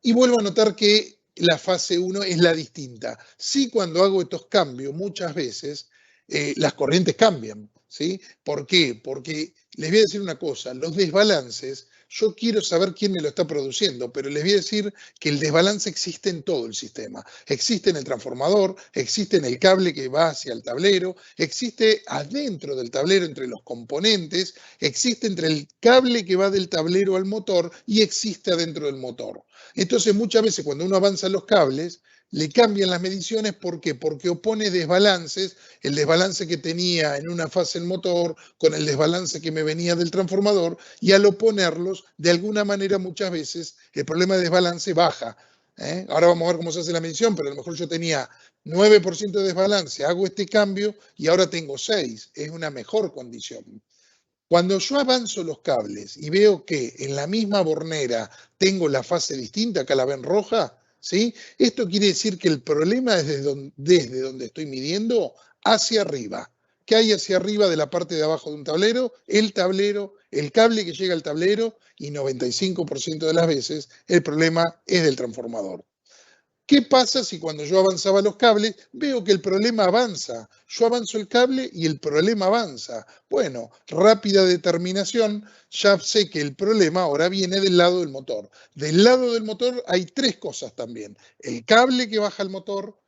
y vuelvo a notar que la fase 1 es la distinta. Sí, cuando hago estos cambios, muchas veces las corrientes cambian. ¿Sí? ¿Por qué? Porque les voy a decir una cosa, los desbalances Yo quiero saber quién me lo está produciendo, pero les voy a decir que el desbalance existe en todo el sistema. Existe en el transformador, existe en el cable que va hacia el tablero, existe adentro del tablero entre los componentes, existe entre el cable que va del tablero al motor y existe adentro del motor. Entonces, muchas veces cuando uno avanza los cables, le cambian las mediciones. ¿Por qué? Porque opone desbalances, el desbalance que tenía en una fase el motor con el desbalance que me venía del transformador, y al oponerlos, de alguna manera muchas veces el problema de desbalance baja. Ahora vamos a ver cómo se hace la medición, pero a lo mejor yo tenía 9% de desbalance, hago este cambio y ahora tengo 6. Es una mejor condición. Cuando yo avanzo los cables y veo que en la misma bornera tengo la fase distinta, acá la ven roja, ¿sí? Esto quiere decir que el problema es desde donde estoy midiendo hacia arriba. ¿Qué hay hacia arriba de la parte de abajo de un tablero? El tablero, el cable que llega al tablero, y 95% de las veces el problema es del transformador. ¿Qué pasa si cuando yo avanzaba los cables veo que el problema avanza? Yo avanzo el cable y el problema avanza. Bueno, rápida determinación, ya sé que el problema ahora viene del lado del motor. Del lado del motor hay 3 cosas también: el cable que baja al motor,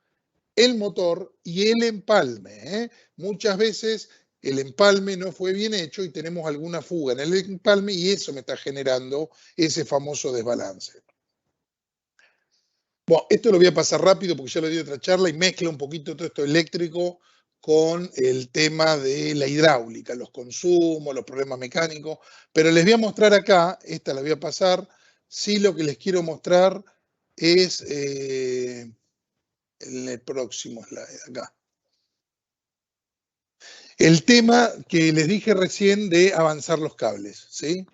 el motor y el empalme. Muchas veces el empalme no fue bien hecho y tenemos alguna fuga en el empalme y eso me está generando ese famoso desbalance. Bueno, esto lo voy a pasar rápido porque ya lo di otra charla y mezcla un poquito todo esto eléctrico con el tema de la hidráulica, los consumos, los problemas mecánicos. Pero les voy a mostrar acá, esta la voy a pasar. Sí, lo que les quiero mostrar es en el próximo slide, acá. El tema que les dije recién de avanzar los cables, ¿sí?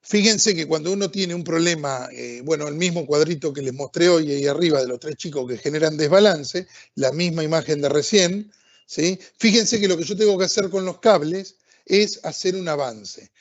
Fíjense que cuando uno tiene un problema, bueno, el mismo cuadrito que les mostré hoy ahí arriba de los 3 chicos que generan desbalance, la misma imagen de recién, ¿sí? Fíjense que lo que yo tengo que hacer con los cables es hacer un avance.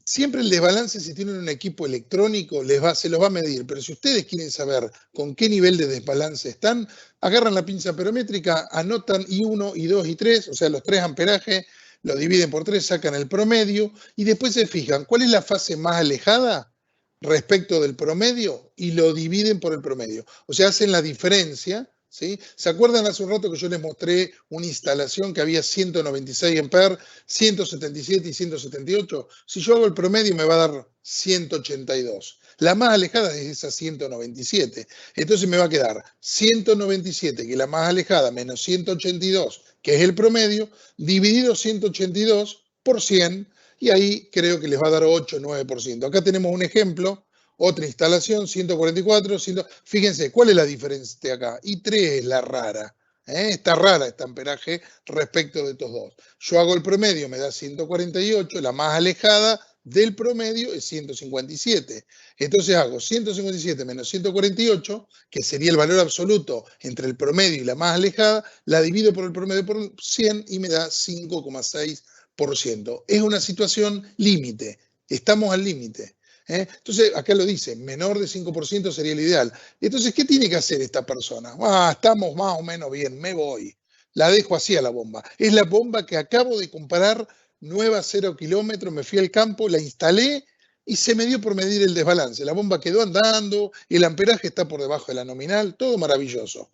Siempre el desbalance, si tienen un equipo electrónico, se los va a medir, pero si ustedes quieren saber con qué nivel de desbalance están, agarran la pinza amperométrica, anotan I1, I2 y 3, o sea, los 3 amperajes, lo dividen por 3, sacan el promedio y después se fijan cuál es la fase más alejada respecto del promedio y lo dividen por el promedio. O sea, hacen la diferencia. ¿Sí? ¿Se acuerdan hace un rato que yo les mostré una instalación que había 196 amperes, 177 y 178? Si yo hago el promedio me va a dar 182. La más alejada es esa 197. Entonces me va a quedar 197, que es la más alejada, menos 182, que es el promedio, dividido 182 por 100, y ahí creo que les va a dar 8 o 9%. Acá tenemos un ejemplo. Otra instalación, 144, fíjense, ¿cuál es la diferencia de acá? I3 es la rara. Está rara este amperaje respecto de estos dos. Yo hago el promedio, me da 148, la más alejada del promedio es 157. Entonces hago 157 menos 148, que sería el valor absoluto entre el promedio y la más alejada, la divido por el promedio por 100 y me da 5,6%. Es una situación límite, estamos al límite. Entonces, acá lo dice, menor de 5% sería el ideal. Entonces, ¿qué tiene que hacer esta persona? Estamos más o menos bien, me voy. La dejo así a la bomba. Es la bomba que acabo de comprar, nueva, 0 kilómetros, me fui al campo, la instalé y se me dio por medir el desbalance. La bomba quedó andando, el amperaje está por debajo de la nominal, todo maravilloso.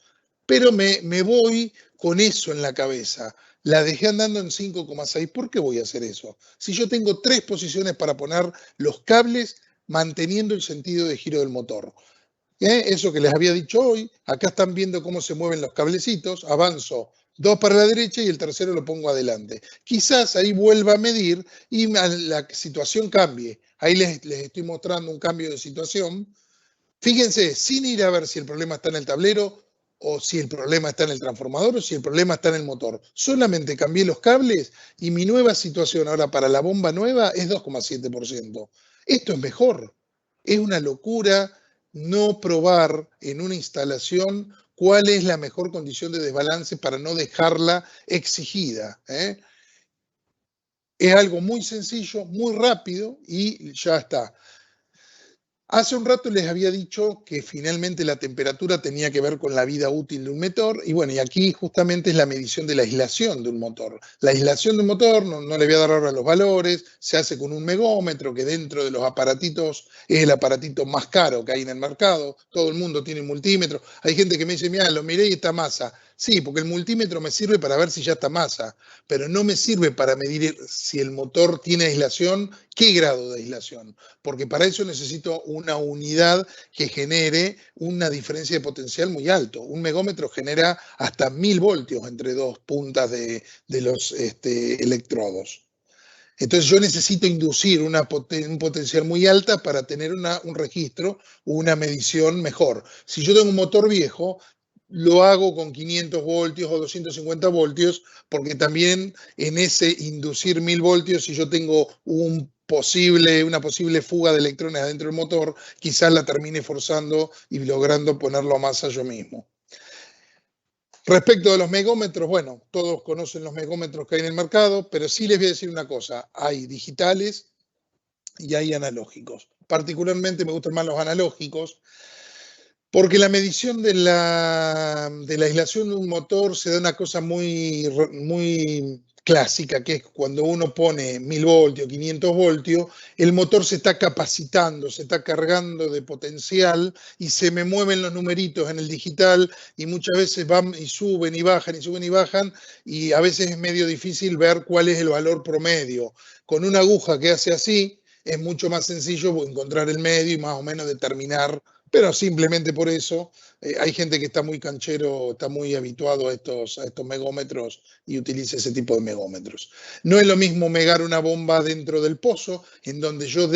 Pero me voy con eso en la cabeza. La dejé andando en 5,6. ¿Por qué voy a hacer eso? Si yo tengo 3 posiciones para poner los cables manteniendo el sentido de giro del motor. Eso que les había dicho hoy, acá están viendo cómo se mueven los cablecitos, avanzo 2 para la derecha y el tercero lo pongo adelante. Quizás ahí vuelva a medir y la situación cambie. Ahí les estoy mostrando un cambio de situación. Fíjense, sin ir a ver si el problema está en el tablero o si el problema está en el transformador o si el problema está en el motor. Solamente cambié los cables y mi nueva situación ahora para la bomba nueva es 2,7%. Esto es mejor. Es una locura no probar en una instalación cuál es la mejor condición de desbalance para no dejarla exigida. Es algo muy sencillo, muy rápido y ya está. Hace un rato les había dicho que finalmente la temperatura tenía que ver con la vida útil de un motor y bueno, y aquí justamente es la medición de la aislación de un motor. La aislación de un motor, no le voy a dar ahora los valores, se hace con un megómetro que dentro de los aparatitos es el aparatito más caro que hay en el mercado. Todo el mundo tiene un multímetro. Hay gente que me dice, mira, lo miré y está masa. Sí, porque el multímetro me sirve para ver si ya está masa, pero no me sirve para medir si el motor tiene aislación, qué grado de aislación, porque para eso necesito una unidad que genere una diferencia de potencial muy alto. Un megómetro genera hasta 1000 voltios entre dos puntas de los electrodos. Entonces yo necesito inducir un potencial muy alta para tener un registro, una medición mejor. Si yo tengo un motor viejo, lo hago con 500 voltios o 250 voltios, porque también en ese inducir 1000 voltios, si yo tengo una posible fuga de electrones adentro del motor, quizás la termine forzando y logrando ponerlo a masa yo mismo. Respecto de los megómetros, bueno, todos conocen los megómetros que hay en el mercado, pero sí les voy a decir una cosa, hay digitales y hay analógicos. Particularmente me gustan más los analógicos, porque la medición de la aislación de un motor se da una cosa muy clásica, que es cuando uno pone 1000 voltios, 500 voltios, el motor se está capacitando, se está cargando de potencial y se me mueven los numeritos en el digital y muchas veces van y suben y bajan y suben y bajan y a veces es medio difícil ver cuál es el valor promedio. Con una aguja que hace así es mucho más sencillo encontrar el medio y más o menos determinar, pero simplemente por eso hay gente que está muy canchero, está muy habituado a estos megómetros y utiliza ese tipo de megómetros. No es lo mismo megar una bomba dentro del pozo, en donde yo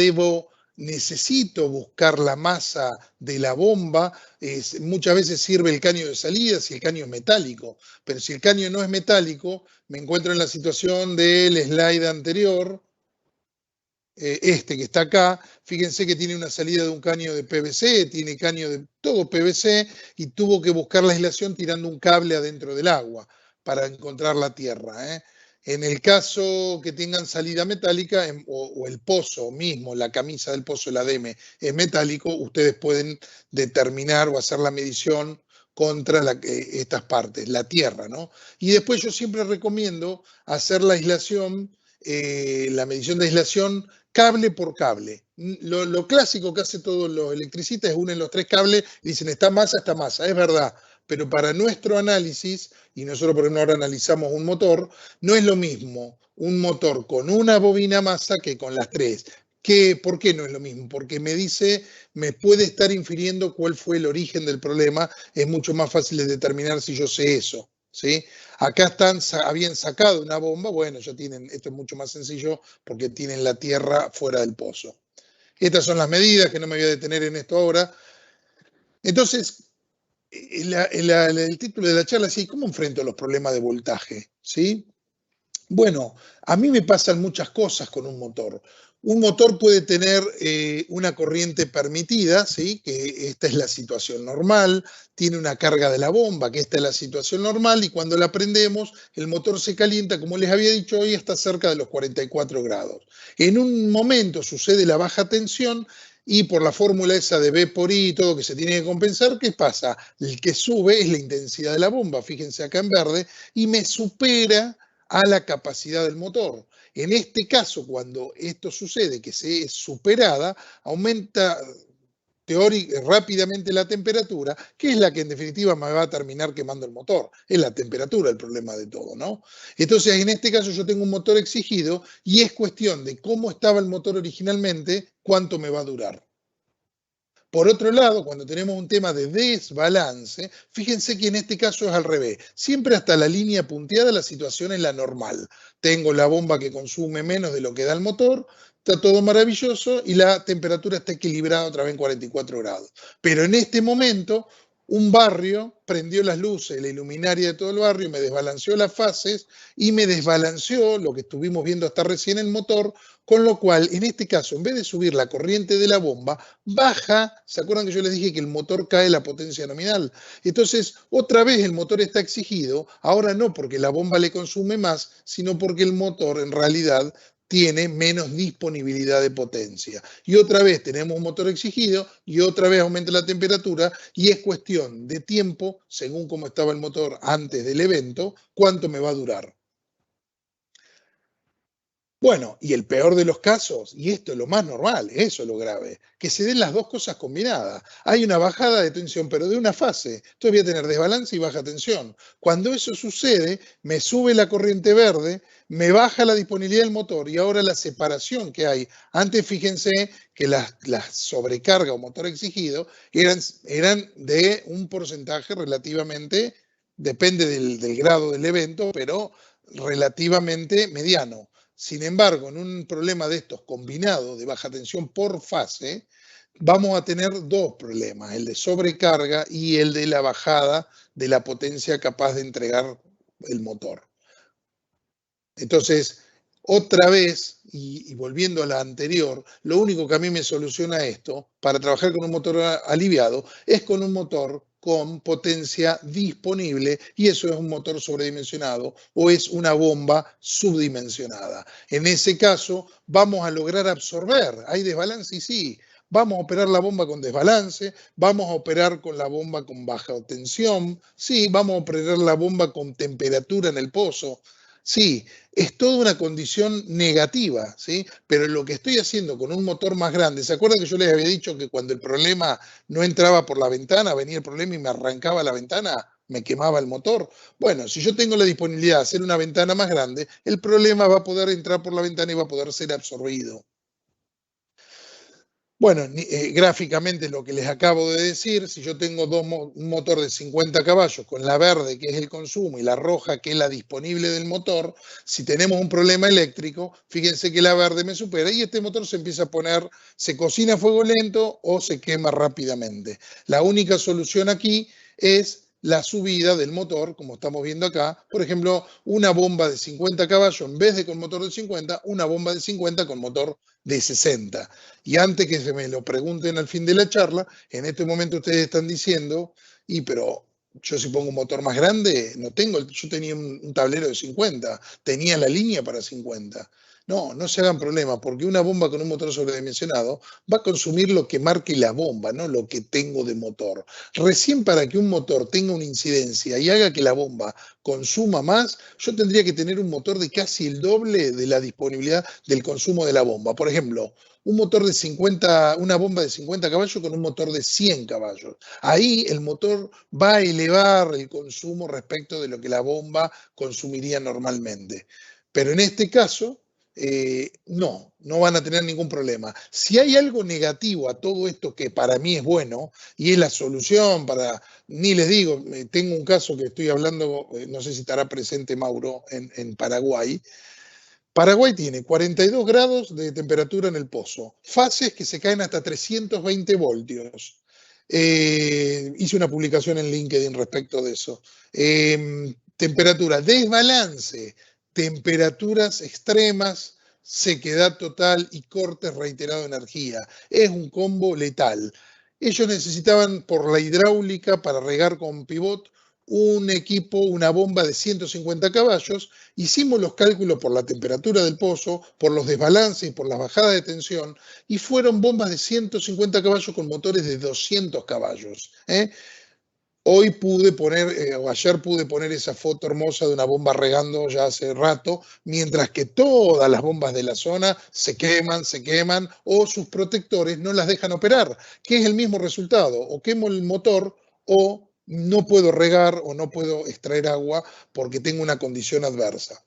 necesito buscar la masa de la bomba. Muchas veces sirve el caño de salida si el caño es metálico, pero si el caño no es metálico, me encuentro en la situación del slide anterior, que está acá, fíjense que tiene una salida de un caño de PVC, tiene caño de todo PVC y tuvo que buscar la aislación tirando un cable adentro del agua para encontrar la tierra. En el caso que tengan salida metálica o el pozo mismo, la camisa del pozo, el ADM, es metálico, ustedes pueden determinar o hacer la medición contra estas partes, la tierra, ¿no? Y después yo siempre recomiendo hacer la aislación, la medición de aislación cable por cable. Lo clásico que hacen todos los electricistas es unen los 3 cables y dicen está masa, es verdad, pero para nuestro análisis, y nosotros por ejemplo ahora analizamos un motor, no es lo mismo un motor con una bobina masa que con las 3. ¿Por qué no es lo mismo? Porque me puede estar infiriendo cuál fue el origen del problema, es mucho más fácil de determinar si yo sé eso, ¿sí? Acá habían sacado una bomba, bueno, ya tienen, esto es mucho más sencillo porque tienen la tierra fuera del pozo. Estas son las medidas, que no me voy a detener en esto ahora. Entonces, el título de la charla es: ¿cómo enfrento los problemas de voltaje? ¿Sí? Bueno, a mí me pasan muchas cosas con un motor. Un motor puede tener una corriente permitida, ¿sí? Que esta es la situación normal, tiene una carga de la bomba, que esta es la situación normal, y cuando la prendemos, el motor se calienta, como les había dicho hoy, está cerca de los 44 grados. En un momento sucede la baja tensión, y por la fórmula esa de B por I y todo que se tiene que compensar, ¿qué pasa? El que sube es la intensidad de la bomba, fíjense acá en verde, y me supera a la capacidad del motor. En este caso, cuando esto sucede, que se es superada, aumenta rápidamente la temperatura, que es la que en definitiva me va a terminar quemando el motor. Es la temperatura el problema de todo, ¿no? Entonces, en este caso yo tengo un motor exigido y es cuestión de cómo estaba el motor originalmente, cuánto me va a durar. Por otro lado, cuando tenemos un tema de desbalance, fíjense que en este caso es al revés. Siempre hasta la línea punteada la situación es la normal. Tengo la bomba que consume menos de lo que da el motor, está todo maravilloso y la temperatura está equilibrada otra vez en 44 grados. Pero en este momento, un barrio prendió las luces, la iluminaria de todo el barrio, me desbalanceó las fases y me desbalanceó lo que estuvimos viendo hasta recién el motor, con lo cual, en este caso, en vez de subir la corriente de la bomba, baja. ¿Se acuerdan que yo les dije que el motor cae la potencia nominal? Entonces, otra vez el motor está exigido, ahora no porque la bomba le consume más, sino porque el motor en realidad tiene menos disponibilidad de potencia. Y otra vez tenemos un motor exigido y otra vez aumenta la temperatura y es cuestión de tiempo, según cómo estaba el motor antes del evento, cuánto me va a durar. Bueno, y el peor de los casos, y esto es lo más normal, eso es lo grave, que se den las dos cosas combinadas. Hay una bajada de tensión, pero de una fase. Entonces voy a tener desbalance y baja tensión. Cuando eso sucede, me sube la corriente verde, me baja la disponibilidad del motor y ahora la separación que hay. Antes fíjense que las sobrecarga o motor exigido eran de un porcentaje relativamente, depende del grado del evento, pero relativamente mediano. Sin embargo, en un problema de estos combinados de baja tensión por fase, vamos a tener dos problemas, el de sobrecarga y el de la bajada de la potencia capaz de entregar el motor. Entonces, otra vez, y volviendo a la anterior, lo único que a mí me soluciona esto para trabajar con un motor aliviado es con un motor con potencia disponible y eso es un motor sobredimensionado o es una bomba subdimensionada. En ese caso, vamos a lograr absorber. ¿Hay desbalance? Y sí. Vamos a operar la bomba con desbalance, vamos a operar con la bomba con baja tensión, sí, vamos a operar la bomba con temperatura en el pozo, sí, es toda una condición negativa, ¿sí? Pero lo que estoy haciendo con un motor más grande, ¿se acuerdan que yo les había dicho que cuando el problema no entraba por la ventana, venía el problema y me arrancaba la ventana, me quemaba el motor? Bueno, si yo tengo la disponibilidad de hacer una ventana más grande, el problema va a poder entrar por la ventana y va a poder ser absorbido. Bueno, gráficamente lo que les acabo de decir, si yo tengo un motor de 50 caballos con la verde que es el consumo y la roja que es la disponible del motor, si tenemos un problema eléctrico, fíjense que la verde me supera y este motor se empieza a poner, se cocina a fuego lento o se quema rápidamente. La única solución aquí es la subida del motor, como estamos viendo acá. Por ejemplo, una bomba de 50 caballos, en vez de con motor de 50, una bomba de 50 con motor de 60. Y antes que se me lo pregunten al fin de la charla, en este momento ustedes están diciendo, pero yo si pongo un motor más grande, no tengo, yo tenía un tablero de 50, tenía la línea para 50. No, no se hagan problema, porque una bomba con un motor sobredimensionado va a consumir lo que marque la bomba, no lo que tengo de motor. Recién para que un motor tenga una incidencia y haga que la bomba consuma más, yo tendría que tener un motor de casi el doble de la disponibilidad del consumo de la bomba. Por ejemplo, un motor de 50, una bomba de 50 caballos con un motor de 100 caballos. Ahí el motor va a elevar el consumo respecto de lo que la bomba consumiría normalmente. Pero en este caso, no van a tener ningún problema. Si hay algo negativo a todo esto que para mí es bueno y es la solución para, ni les digo, tengo un caso que estoy hablando, no sé si estará presente Mauro en Paraguay. Paraguay tiene 42 grados de temperatura en el pozo, fases que se caen hasta 320 voltios. Hice una publicación en LinkedIn respecto de eso. Temperatura, desbalance, temperaturas extremas, sequedad total y cortes reiterados de energía. Es un combo letal. Ellos necesitaban por la hidráulica para regar con pivot un equipo, una bomba de 150 caballos. Hicimos los cálculos por la temperatura del pozo, por los desbalances y por las bajadas de tensión, y fueron bombas de 150 caballos con motores de 200 caballos. Hoy pude poner, o ayer pude poner esa foto hermosa de una bomba regando ya hace rato, mientras que todas las bombas de la zona se queman, o sus protectores no las dejan operar, que es el mismo resultado, o quemo el motor o no puedo regar o no puedo extraer agua porque tengo una condición adversa.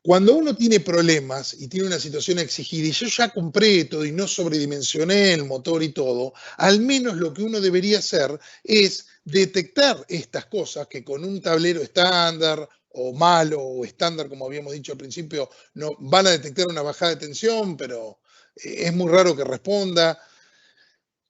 Cuando uno tiene problemas y tiene una situación exigida y yo ya compré todo y no sobredimensioné el motor y todo, al menos lo que uno debería hacer es detectar estas cosas que con un tablero estándar o malo o estándar, como habíamos dicho al principio, no van a detectar una bajada de tensión, pero es muy raro que responda.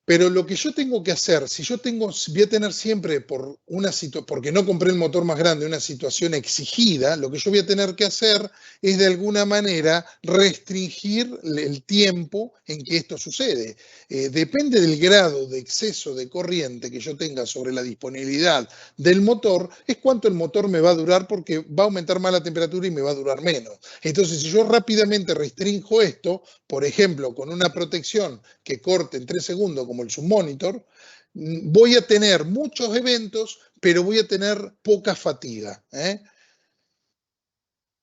Pero lo que yo tengo que hacer, si voy a tener siempre porque no compré el motor más grande, una situación exigida, lo que yo voy a tener que hacer es de alguna manera restringir el tiempo en que esto sucede. Depende del grado de exceso de corriente que yo tenga sobre la disponibilidad del motor, es cuánto el motor me va a durar, porque va a aumentar más la temperatura y me va a durar menos. Entonces, si yo rápidamente restringo esto, por ejemplo, con una protección que corte en 3 segundos, como el submonitor, voy a tener muchos eventos, pero voy a tener poca fatiga.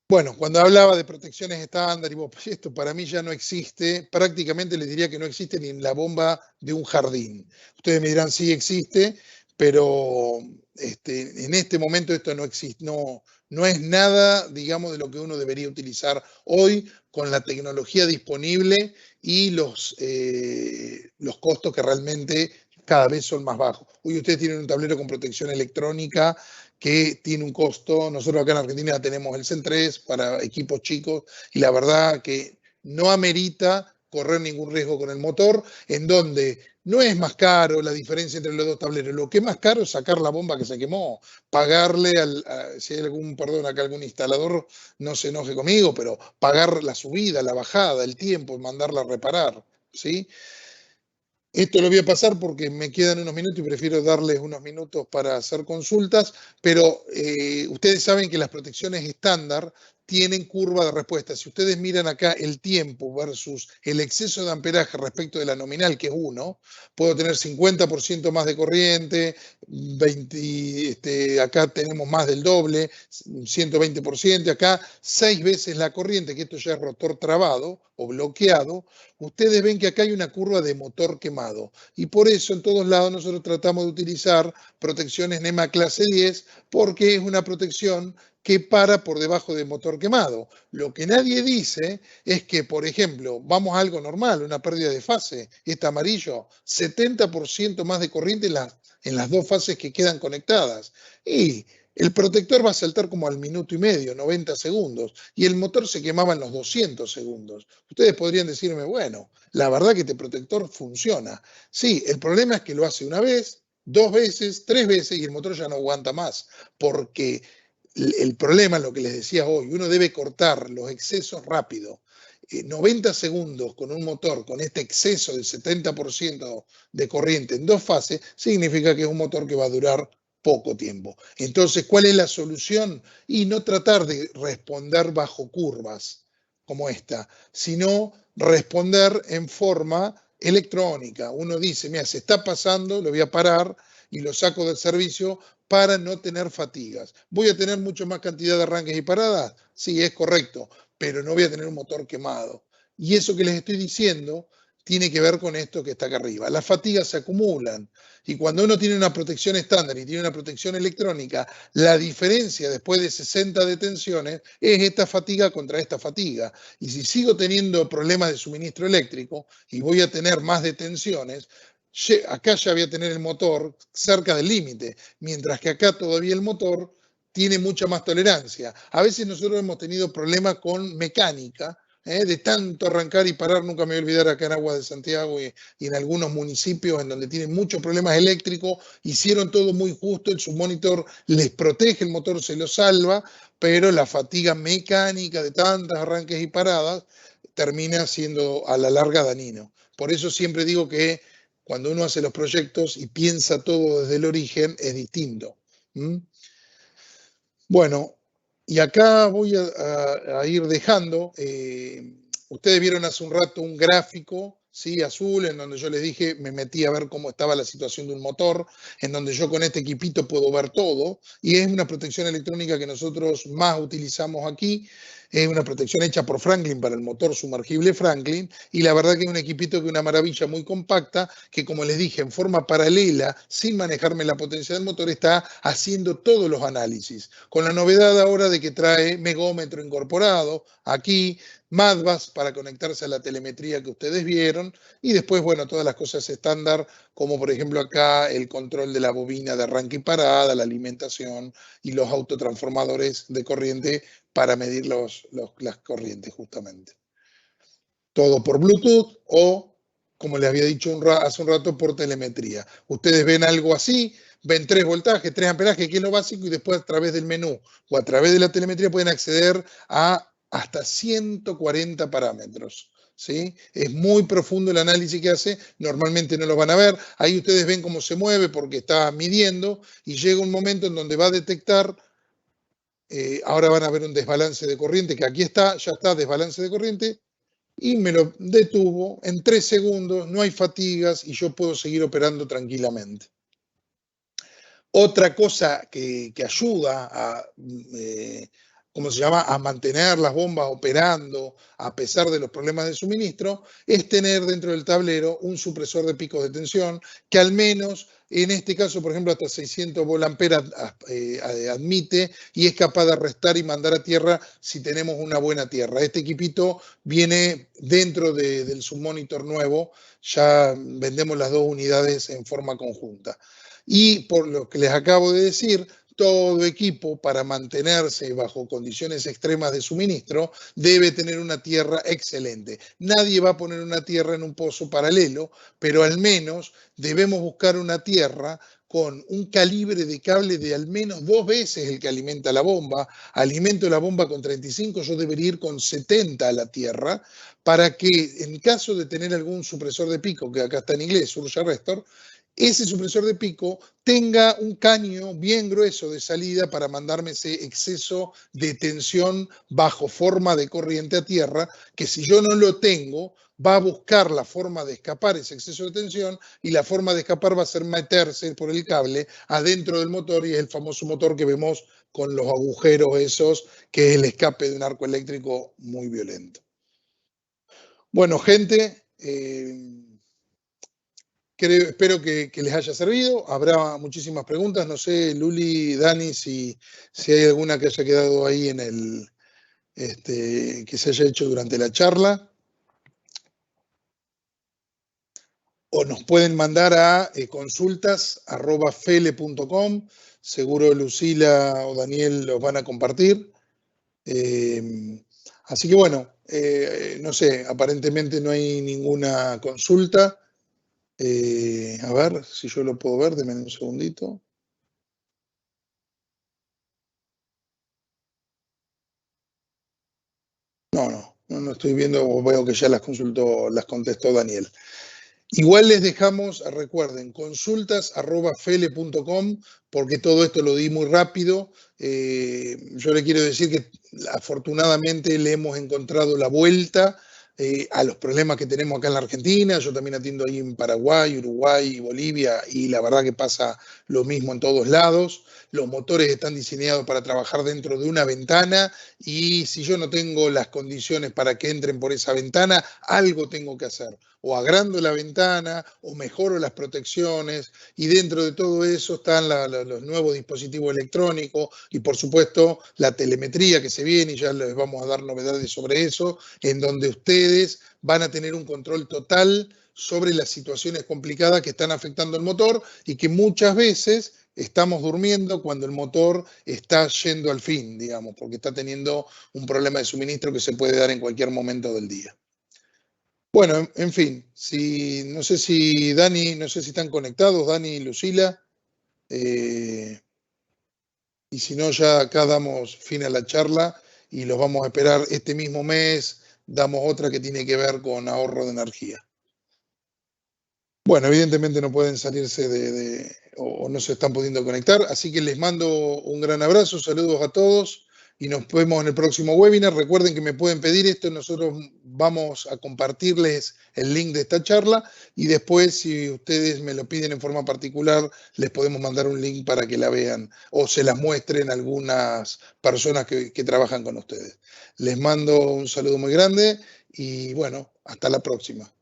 Bueno, cuando hablaba de protecciones estándar, y pues esto para mí ya no existe, prácticamente les diría que no existe ni en la bomba de un jardín. Ustedes me dirán, sí existe, pero en este momento esto no existe, no es nada, digamos, de lo que uno debería utilizar hoy con la tecnología disponible y los costos que realmente cada vez son más bajos. Hoy ustedes tienen un tablero con protección electrónica que tiene un costo. Nosotros acá en Argentina tenemos el Zen 3 para equipos chicos y la verdad que no amerita correr ningún riesgo con el motor, en donde no es más caro la diferencia entre los dos tableros. Lo que es más caro es sacar la bomba que se quemó, pagarle si hay algún instalador, no se enoje conmigo, pero pagar la subida, la bajada, el tiempo, mandarla a reparar, ¿sí? Esto lo voy a pasar porque me quedan unos minutos y prefiero darles unos minutos para hacer consultas, pero ustedes saben que las protecciones estándar tienen curva de respuesta. Si ustedes miran acá el tiempo versus el exceso de amperaje respecto de la nominal, que es 1, puedo tener 50% más de corriente, 20, acá tenemos más del doble, 120%, acá 6 veces la corriente, que esto ya es rotor trabado o bloqueado. Ustedes ven que acá hay una curva de motor quemado y por eso en todos lados nosotros tratamos de utilizar protecciones NEMA clase 10 porque es una protección que para por debajo de motor quemado. Lo que nadie dice es que, por ejemplo, vamos a algo normal, una pérdida de fase, este amarillo, 70% más de corriente en las dos fases que quedan conectadas. Y el protector va a saltar como al minuto y medio, 90 segundos, y el motor se quemaba en los 200 segundos. Ustedes podrían decirme, bueno, la verdad que este protector funciona. Sí, el problema es que lo hace una vez, 2 veces, 3 veces y el motor ya no aguanta más, porque el problema, lo que les decía hoy, uno debe cortar los excesos rápido. 90 segundos con un motor con este exceso del 70% de corriente en dos fases significa que es un motor que va a durar poco tiempo. Entonces, ¿cuál es la solución? Y no tratar de responder bajo curvas como esta, sino responder en forma electrónica. Uno dice, mira, se está pasando, lo voy a parar y lo saco del servicio para no tener fatigas. ¿Voy a tener mucho más cantidad de arranques y paradas? Sí, es correcto, pero no voy a tener un motor quemado. Y eso que les estoy diciendo tiene que ver con esto que está acá arriba. Las fatigas se acumulan y cuando uno tiene una protección estándar y tiene una protección electrónica, la diferencia después de 60 detenciones es esta fatiga contra esta fatiga. Y si sigo teniendo problemas de suministro eléctrico y voy a tener más detenciones, acá ya voy a tener el motor cerca del límite, mientras que acá todavía el motor tiene mucha más tolerancia. A veces nosotros hemos tenido problemas con mecánica, de tanto arrancar y parar. Nunca me voy a olvidar acá en Aguas de Santiago y en algunos municipios en donde tienen muchos problemas eléctricos, hicieron todo muy justo, el submonitor les protege, el motor se lo salva, pero la fatiga mecánica de tantos arranques y paradas termina siendo a la larga dañino. Por eso siempre digo que cuando uno hace los proyectos y piensa todo desde el origen, es distinto. Bueno, y acá voy a ir dejando. Ustedes vieron hace un rato un gráfico, ¿sí? Azul, en donde yo les dije, me metí a ver cómo estaba la situación de un motor, en donde yo con este equipito puedo ver todo, y es una protección electrónica que nosotros más utilizamos aquí. Es una protección hecha por Franklin para el motor sumergible Franklin, y la verdad que es un equipito que es una maravilla, muy compacta, que como les dije, en forma paralela, sin manejarme la potencia del motor, está haciendo todos los análisis. Con la novedad ahora de que trae megómetro incorporado, aquí Modbus para conectarse a la telemetría que ustedes vieron, y después, bueno, todas las cosas estándar, como por ejemplo acá el control de la bobina de arranque y parada, la alimentación y los autotransformadores de corriente para medir las corrientes justamente. Todo por Bluetooth o como les había dicho hace un rato, por telemetría. Ustedes ven algo así, ven 3 voltajes, 3 amperajes, que es lo básico, y después a través del menú o a través de la telemetría pueden acceder a hasta 140 parámetros. ¿Sí? Es muy profundo el análisis que hace, normalmente no lo van a ver, ahí ustedes ven cómo se mueve porque está midiendo y llega un momento en donde va a detectar, ahora van a ver un desbalance de corriente, que aquí está, ya está, desbalance de corriente, y me lo detuvo en 3 segundos, no hay fatigas y yo puedo seguir operando tranquilamente. Otra cosa que ayuda a, ¿cómo se llama?, a mantener las bombas operando a pesar de los problemas de suministro, es tener dentro del tablero un supresor de picos de tensión que al menos, en este caso, por ejemplo, hasta 600 volamperas admite y es capaz de restar y mandar a tierra si tenemos una buena tierra. Este equipito viene dentro del submonitor nuevo, ya vendemos las 2 unidades en forma conjunta. Y por lo que les acabo de decir, todo equipo para mantenerse bajo condiciones extremas de suministro debe tener una tierra excelente. Nadie va a poner una tierra en un pozo paralelo, pero al menos debemos buscar una tierra con un calibre de cable de al menos 2 veces el que alimenta la bomba. Alimento la bomba con 35, yo debería ir con 70 a la tierra, para que en caso de tener algún supresor de pico, que acá está en inglés, surge arrestor, ese supresor de pico tenga un caño bien grueso de salida para mandarme ese exceso de tensión bajo forma de corriente a tierra, que si yo no lo tengo, va a buscar la forma de escapar ese exceso de tensión y la forma de escapar va a ser meterse por el cable adentro del motor y es el famoso motor que vemos con los agujeros esos, que es el escape de un arco eléctrico muy violento. Bueno, gente, espero que les haya servido. Habrá muchísimas preguntas. No sé, Luli, Dani, si hay alguna que haya quedado ahí en el, que se haya hecho durante la charla. O nos pueden mandar a consultas@fele.com. Seguro Lucila o Daniel los van a compartir. Así que bueno, no sé, aparentemente no hay ninguna consulta. A ver si yo lo puedo ver, denme un segundito. No estoy viendo, veo que ya las consultó, las contestó Daniel. Igual les dejamos, recuerden, consultas@fele.com, porque todo esto lo di muy rápido. Yo le quiero decir que afortunadamente le hemos encontrado la vuelta a los problemas que tenemos acá en la Argentina. Yo también atiendo ahí en Paraguay, Uruguay, Bolivia, y la verdad que pasa lo mismo en todos lados. Los motores están diseñados para trabajar dentro de una ventana y si yo no tengo las condiciones para que entren por esa ventana, algo tengo que hacer. O agrando la ventana o mejoro las protecciones y dentro de todo eso están los nuevos dispositivos electrónicos y por supuesto la telemetría que se viene y ya les vamos a dar novedades sobre eso, en donde ustedes van a tener un control total sobre las situaciones complicadas que están afectando el motor y que muchas veces estamos durmiendo cuando el motor está yendo al fin, digamos, porque está teniendo un problema de suministro que se puede dar en cualquier momento del día. Bueno, en fin, no sé si Dani, no sé si están conectados, Dani y Lucila, y si no, ya acá damos fin a la charla y los vamos a esperar este mismo mes, damos otra que tiene que ver con ahorro de energía. Bueno, evidentemente no pueden salirse o no se están pudiendo conectar, así que les mando un gran abrazo, saludos a todos y nos vemos en el próximo webinar. Recuerden que me pueden pedir esto, nosotros vamos a compartirles el link de esta charla y después, si ustedes me lo piden en forma particular, les podemos mandar un link para que la vean o se las muestren algunas personas que trabajan con ustedes. Les mando un saludo muy grande y bueno, hasta la próxima.